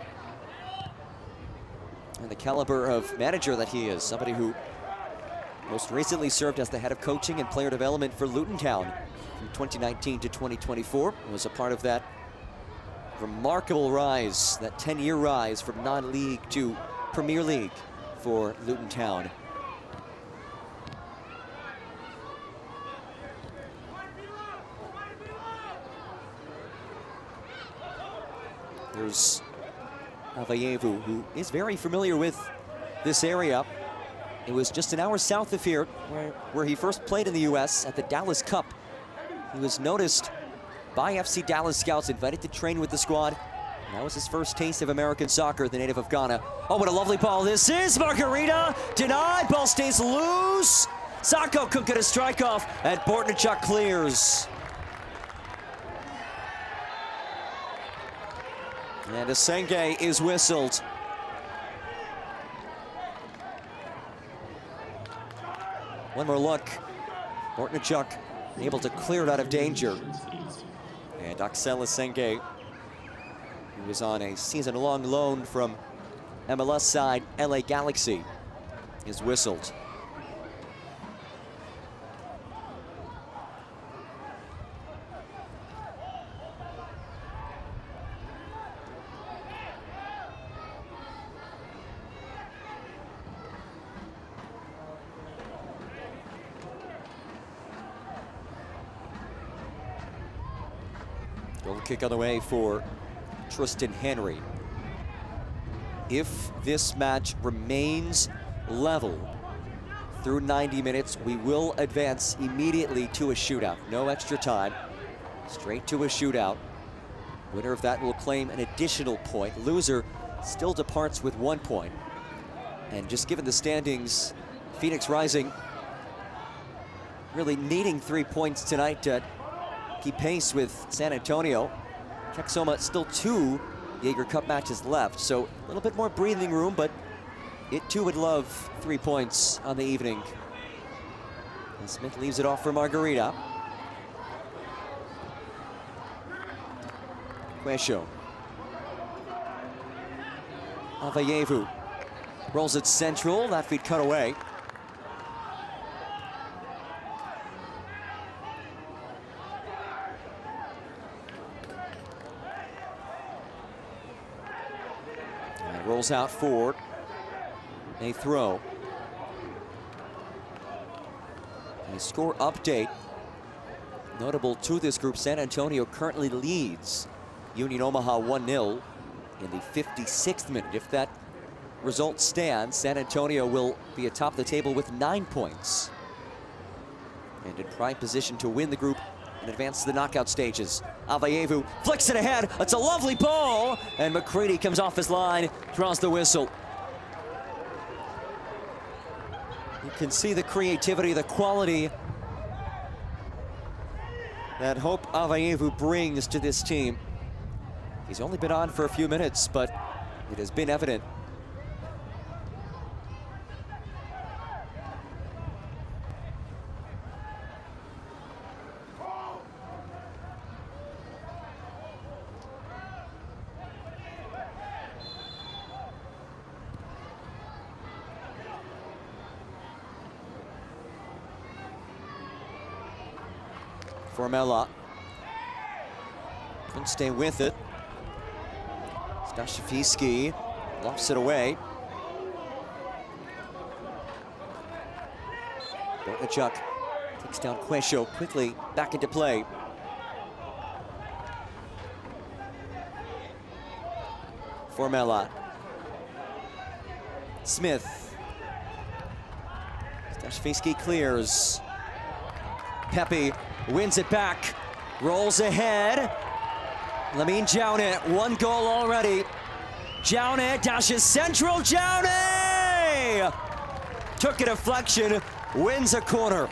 And the caliber of manager that he is, somebody who most recently served as the head of coaching and player development for Luton Town from 2019 to 2024, was a part of that remarkable rise, that 10-year rise from non-league to Premier League for Luton Town. There's Avayevu, who is very familiar with this area. It was just an hour south of here where he first played in the US at the Dallas Cup. He was noticed by FC Dallas scouts, invited to train with the squad. And that was his first taste of American soccer, the native of Ghana. Oh, what a lovely ball this is. Margarita denied, ball stays loose. Sako couldn't get a strike off, and Bortnichuk clears. And Asenge is whistled. One more look. Bortnichuk able to clear it out of danger. And Axel Asenge, who was on a season-long loan from MLS side LA Galaxy, is whistled. Goal kick on the way for Tristan Henry. If this match remains level through 90 minutes, we will advance immediately to a shootout. No extra time, straight to a shootout. Winner of that will claim an additional point. Loser still departs with 1 point. And just given the standings, Phoenix Rising really needing 3 points tonight to keep pace with San Antonio. Texoma still 2 Jaeger Cup matches left, so a little bit more breathing room, but it too would love 3 points on the evening. And Smith leaves it off for Margarita. Quesho. Avayevu rolls it central, that feed cut away. Rolls out forward. A throw. A score update. Notable to this group, San Antonio currently leads Union Omaha 1-0 in the 56th minute. If that result stands, San Antonio will be atop the table with 9 points. And in prime position to win the group and advance to the knockout stages. Avayevu flicks it ahead. It's a lovely ball. And McCready comes off his line, draws the whistle. You can see the creativity, the quality that Hope Avayevu brings to this team. He's only been on for a few minutes, but it has been evident. Formella. Couldn't stay with it. Staszewski lofts it away. Bortnichuk takes down Quesho quickly back into play. Formella. Smith. Staszewski clears. Pepe wins it back. Rolls ahead. Lamine Jaune, 1 goal already. Jaune dashes central. Jaune! Took a deflection, wins a corner.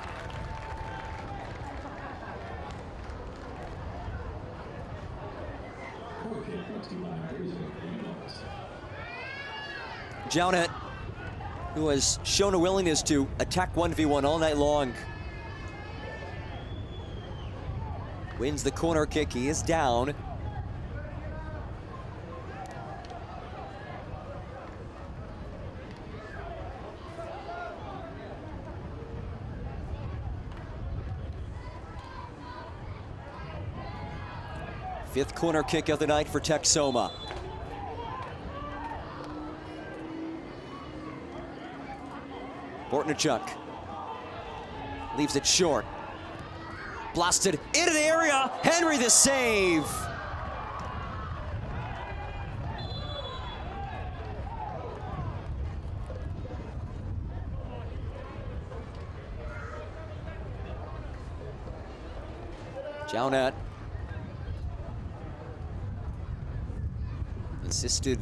Jaune, who has shown a willingness to attack 1v1 all night long, wins the corner kick. He is down. Fifth corner kick of the night for Texoma. Bortnichuk leaves it short. Blasted into the area. Henry the save. Jaune assisted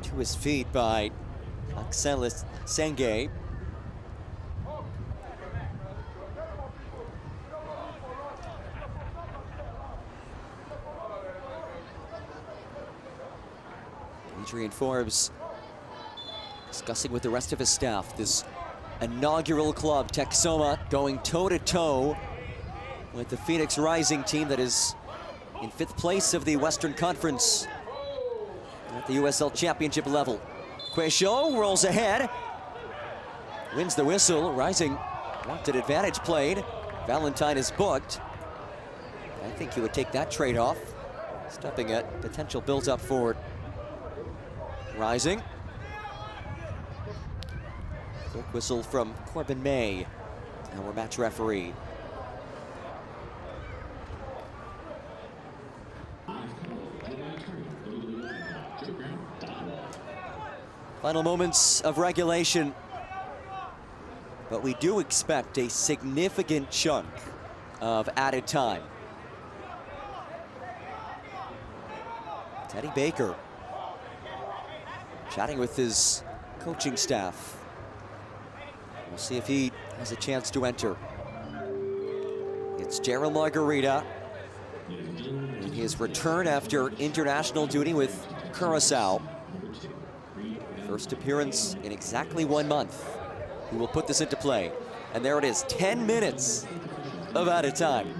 to his feet by Axel Senge. Adrian Forbes discussing with the rest of his staff this inaugural club, Texoma, going toe-to-toe with the Phoenix Rising team that is in 5th place of the Western Conference at the USL Championship level. Quesho rolls ahead, wins the whistle. Rising wanted advantage played. Valentine is booked. I think he would take that trade-off, stepping at potential build-up forward. Rising. Quick whistle from Corbin May, our match referee. Final moments of regulation, but we do expect a significant chunk of added time. Teddy Baker chatting with his coaching staff. We'll see if he has a chance to enter. It's Gerald Margarita in his return after international duty with Curaçao. First appearance in exactly 1 month. We will put this into play. And there it is, 10 minutes of added time.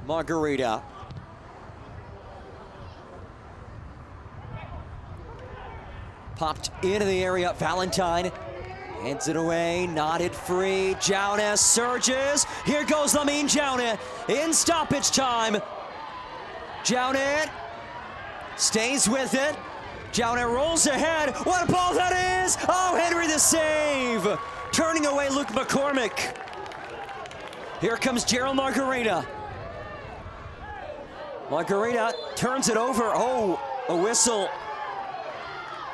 Margarita. Popped into the area. Valentine hands it away. Nodded free. Jaune surges. Here goes Lamine Jaune in stoppage time. Jaune stays with it. Jaune rolls ahead. What a ball that is! Oh, Henry the save! Turning away Luke McCormick. Here comes Gerald Margarita. Margarita turns it over. Oh, a whistle.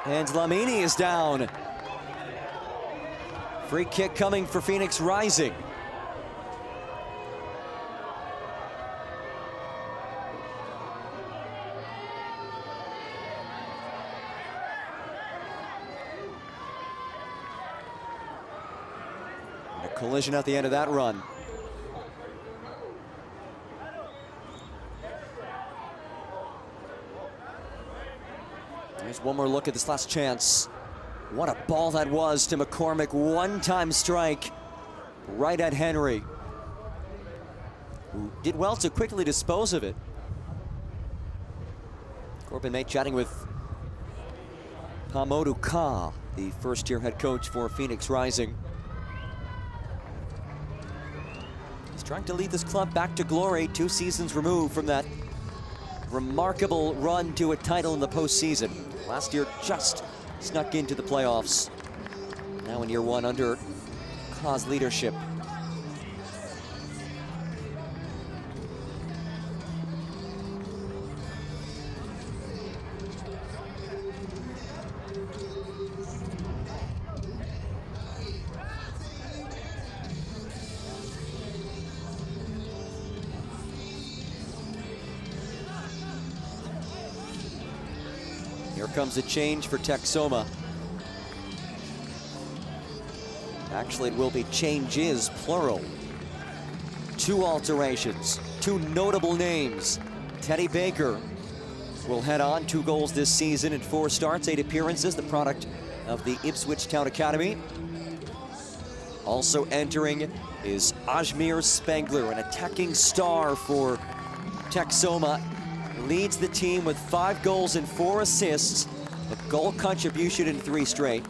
And Lamini is down. Free kick coming for Phoenix Rising. A collision at the end of that run. Here's one more look at this last chance. What a ball that was to McCormick. One-time strike right at Henry, who did well to quickly dispose of it. Corbin May chatting with Hamoudou Ka, the first-year head coach for Phoenix Rising. He's trying to lead this club back to glory, 2 seasons removed from that remarkable run to a title in the postseason. Last year just snuck into the playoffs. Now in year 1 under Ka's leadership. Here comes a change for Texoma. Actually, it will be changes, plural. 2 alterations, 2 notable names. Teddy Baker will head on, 2 goals this season in 4 starts, 8 appearances, the product of the Ipswich Town Academy. Also entering is Ajmir Spengler, an attacking star for Texoma. Leads the team with 5 goals and 4 assists, a goal contribution in 3 straight.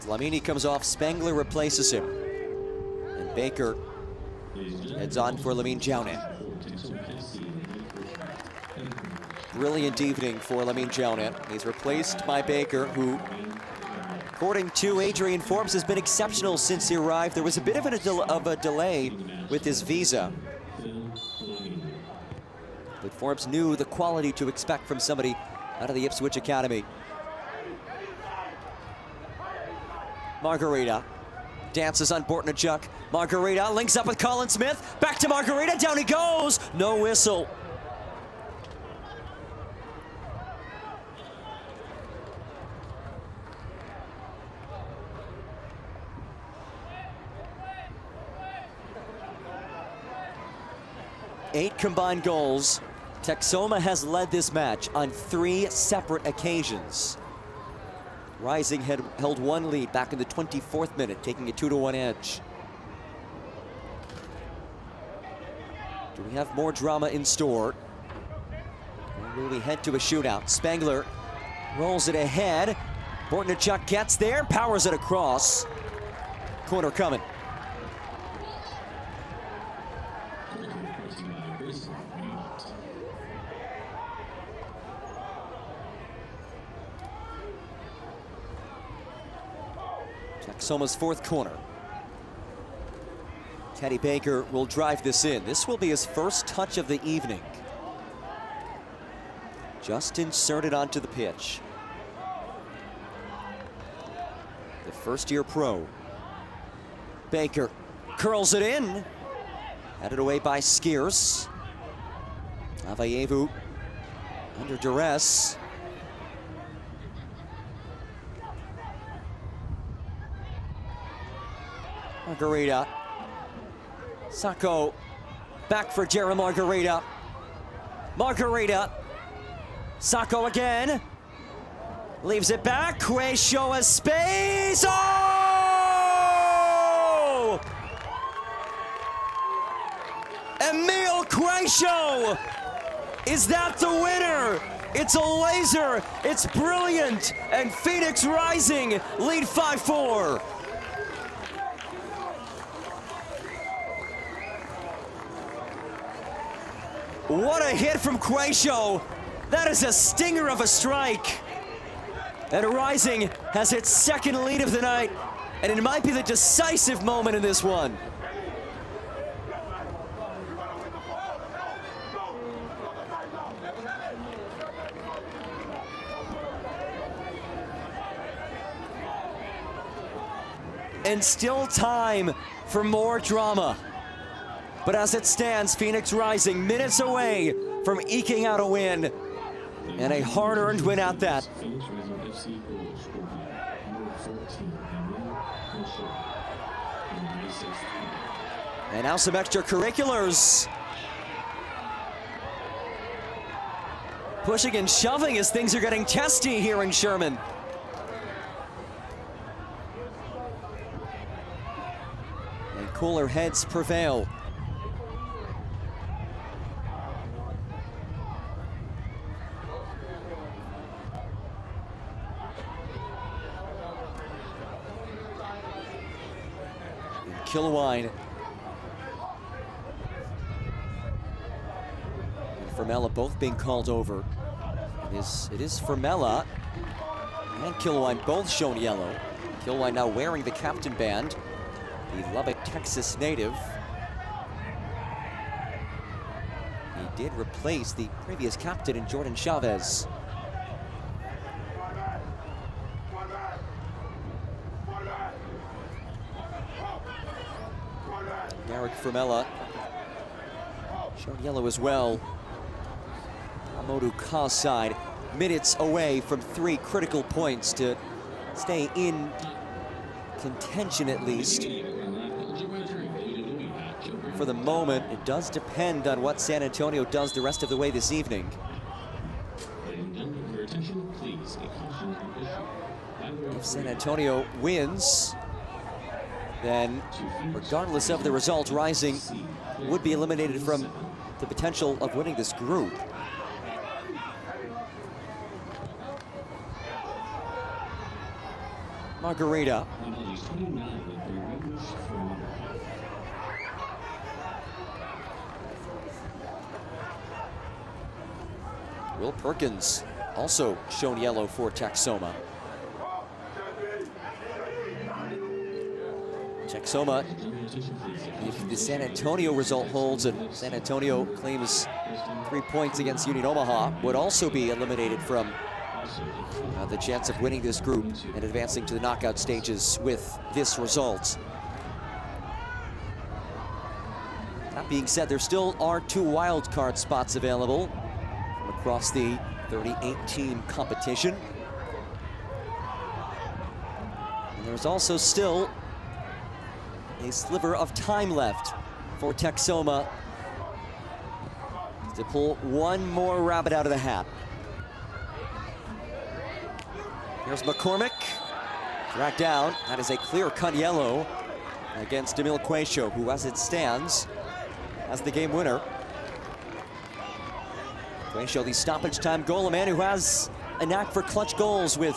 Lamini comes off, Spengler replaces him. And Baker heads on for Lamine Jounet. Brilliant evening for Lamine Jounet. He's replaced by Baker, who, according to Adrian Forbes, has been exceptional since he arrived. There was a bit of a delay with his visa. But Forbes knew the quality to expect from somebody out of the Ipswich Academy. Margarita dances on Bortnichuk. Margarita links up with Colin Smith. Back to Margarita, down he goes. No whistle. Eight combined goals. Texoma has led this match on 3 separate occasions. Rising had held 1 lead back in the 24th minute, taking a 2-1 edge. Do we have more drama in store? Or will we head to a shootout? Spengler rolls it ahead. Bortnichuk gets there, powers it across. Corner coming. Texoma's 4th corner. Teddy Baker will drive this in. This will be his first touch of the evening. Just inserted onto the pitch. The first-year pro. Baker curls it in. Headed away by Skiers. Avayevu under duress. Margarita. Sacco back for Jared Margarita. Margarita. Sacco again. Leaves it back. Quayshow has space. Oh! Emile Quayshow! Is that the winner? It's a laser. It's brilliant. And Phoenix Rising lead 5-4. What a hit from Quayshow. That is a stinger of a strike. And Rising has its 2nd lead of the night, and it might be the decisive moment in this one. And still time for more drama. But as it stands, Phoenix Rising minutes away from eking out a win, and a hard-earned win at that. And now some extracurriculars. Pushing and shoving as things are getting testy here in Sherman. And cooler heads prevail. Kilwine. And Fermella both being called over. It is Fermella and Kilwine both shown yellow. Kilwine now wearing the captain band, the Lubbock, Texas native. He did replace the previous captain in Jordan Chavez. Derek Fermella shown yellow as well. Amadou Ka's side, minutes away from 3 critical points to stay in contention at least. For the moment, it does depend on what San Antonio does the rest of the way this evening. If San Antonio wins, then regardless of the result, Rising would be eliminated from the potential of winning this group. Margarita. Will Perkins also shown yellow for Texoma. Texoma, if the San Antonio result holds and San Antonio claims 3 points against Union Omaha, would also be eliminated from the chance of winning this group and advancing to the knockout stages with this result. That being said, there still are 2 wild card spots available from across the 38-team competition. And there's also still a sliver of time left for Texoma to pull one more rabbit out of the hat. Here's McCormick, dragged down. That is a clear-cut yellow against Emil Quacio, who, as it stands, has the game winner. Quacio, the stoppage time goal, a man who has a knack for clutch goals with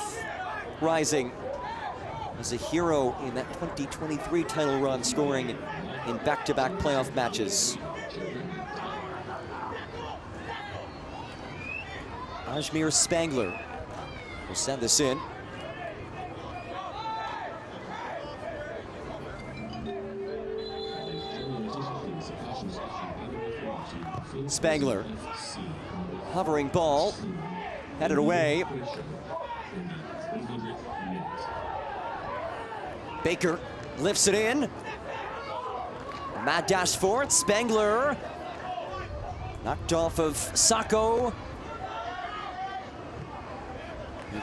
Rising. Was a hero in that 2023 title run, scoring in back-to-back playoff matches. Ajmir Spangler will send this in. Spangler, hovering ball, headed away. Baker lifts it in. Mad dash for it. Spangler knocked off of Sacco.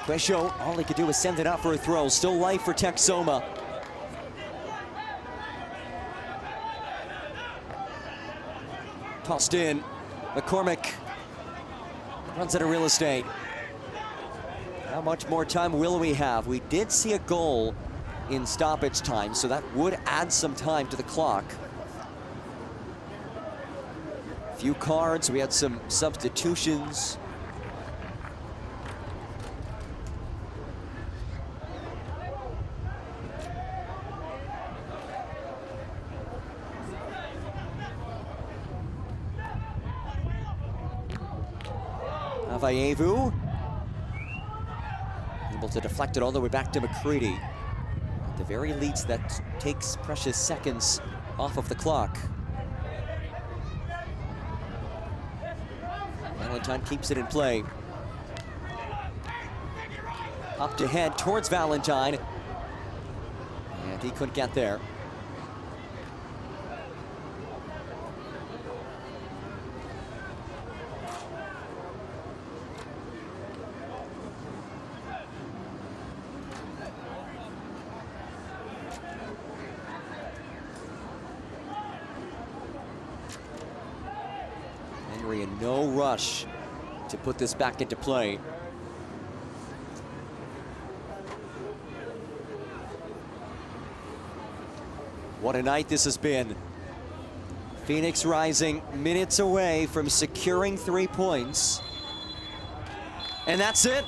Quacio, all he could do was send it out for a throw. Still life for Texoma. Tossed in. McCormick runs out of real estate. How much more time will we have? We did see a goal in stoppage time, so that would add some time to the clock. A few cards, we had some substitutions. Avayevu able to deflect it all the way back to McCready. At the very least, that takes precious seconds off of the clock. Valentine keeps it in play. Up to head towards Valentine. And he couldn't get there. referee in no rush to put this back into play. What a night this has been. Phoenix Rising minutes away from securing 3 points. And that's it.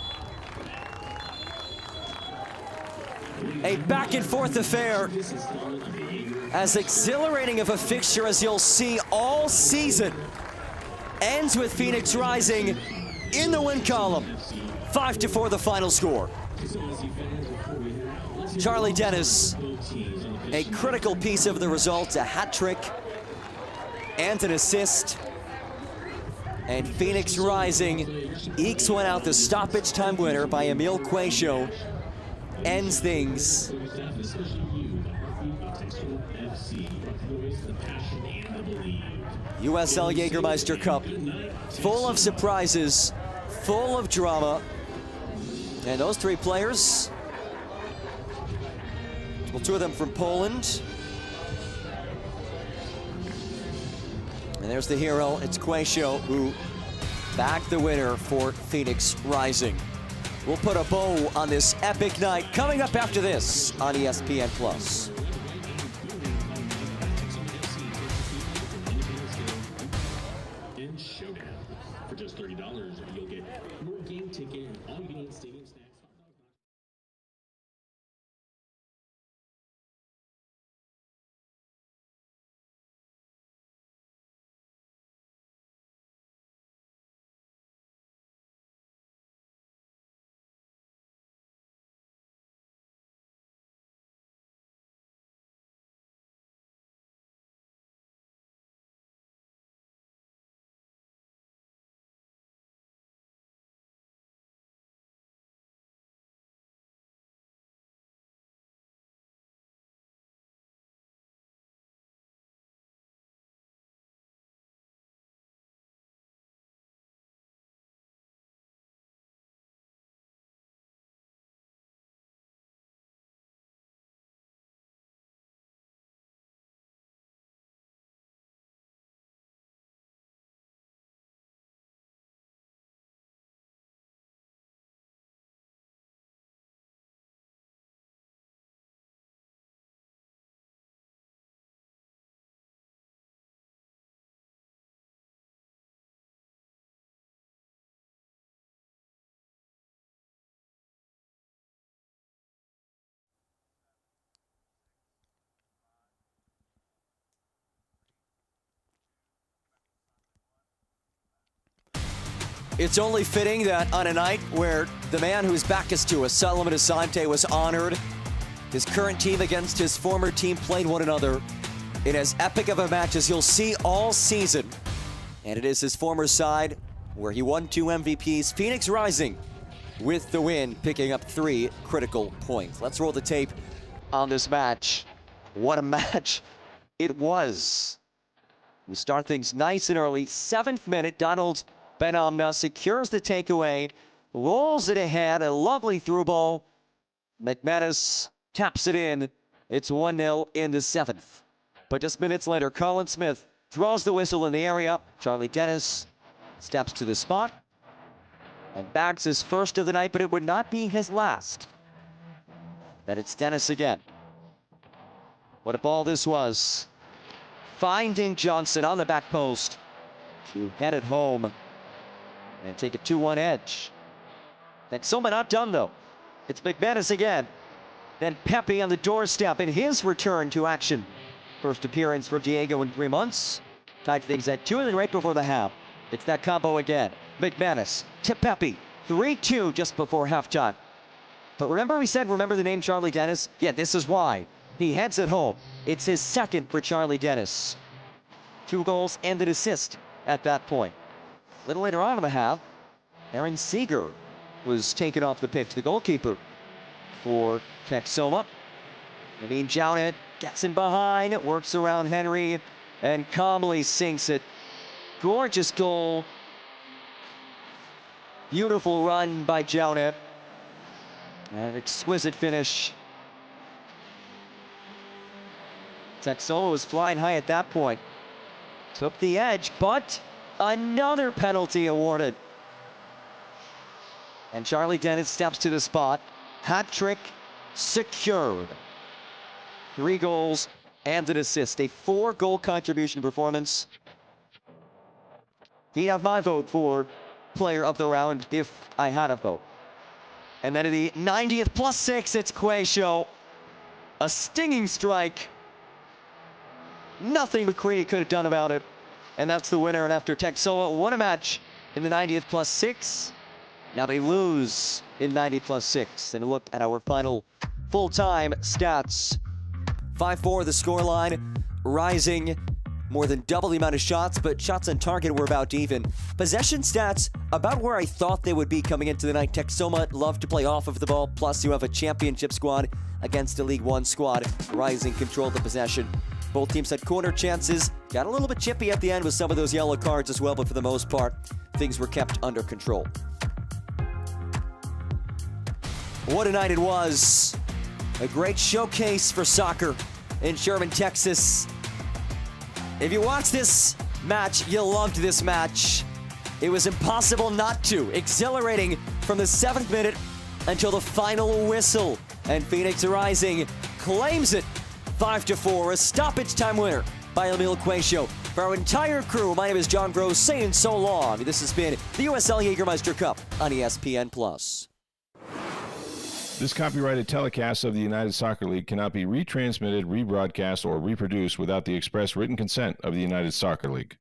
A back and forth affair. As exhilarating of a fixture as you'll see all season. Ends with Phoenix Rising in the win column. 5-4 the final score. Charlie Dennis, a critical piece of the result, a hat trick and an assist. And Phoenix Rising ekes one out, the stoppage time winner by Emil Quaisho. Ends things. USL Jägermeister Cup, full of surprises, full of drama. And those 3 players, well, 2 of them from Poland. And there's the hero, it's Quaisho, who backed the winner for Phoenix Rising. We'll put a bow on this epic night coming up after this on ESPN+. And Showdown. For just $30, you'll get your game ticket and all you need stadium snacks. It's only fitting that on a night where the man whose back is to us, Solomon Asante, was honored, his current team against his former team played one another in as epic of a match as you'll see all season. And it is his former side where he won 2 MVPs. Phoenix Rising with the win, picking up 3 critical points. Let's roll the tape on this match. What a match it was. We start things nice and early. 7th minute, Donald Benamna secures the takeaway, rolls it ahead, a lovely through ball. McManus taps it in. It's 1-0 in the 7th. But just minutes later, Colin Smith draws the whistle in the area. Charlie Dennis steps to the spot and bags his first of the night, but it would not be his last. Then it's Dennis again. What a ball this was. Finding Johnson on the back post to head it home and take a 2-1 edge. Texoma not done though. It's McManus again. Then Pepe on the doorstep in his return to action. First appearance for Diego in 3 months. Tied things at 2, and then right before the half, it's that combo again. McManus to Pepe. 3-2 just before halftime. But remember we said, remember the name Charlie Dennis? Yeah, this is why. He heads it home. It's his second for Charlie Dennis. 2 goals and an assist at that point. A little later on in the half, Aaron Seeger was taken off the pitch, the goalkeeper for Texoma. Naveen Jounet gets in behind, it works around Henry, and calmly sinks it. Gorgeous goal. Beautiful run by Jounet. An exquisite finish. Texoma was flying high at that point. Took the edge, but Another penalty awarded. And Charlie Dennis steps to the spot. Hat trick secured. 3 goals and an assist. A 4-goal contribution performance. He'd have my vote for player of the round if I had a vote. And then at the 90th +6, it's Quayshow. A stinging strike. Nothing McCready could have done about it. And that's the winner. And after Texoma won a match in the 90th +6, now they lose in 90 +6. And look at our final full-time stats. 5-4 the scoreline. Rising more than double the amount of shots, but shots on target were about even. Possession stats, about where I thought they would be coming into the night. Texoma love to play off of the ball, plus you have a championship squad against a League One squad. Rising controlled the possession. Both teams had corner chances, got a little bit chippy at the end with some of those yellow cards as well, but for the most part, things were kept under control. What a night it was. A great showcase for soccer in Sherman, Texas. If you watched this match, you loved this match. It was impossible not to. Exhilarating from the 7th minute until the final whistle. And Phoenix Rising claims it 5-4, a stoppage time winner by Emil Quayshow. For our entire crew, my name is John Gross saying so long. This has been the USL Jägermeister Cup on ESPN+. This copyrighted telecast of the United Soccer League cannot be retransmitted, rebroadcast, or reproduced without the express written consent of the United Soccer League.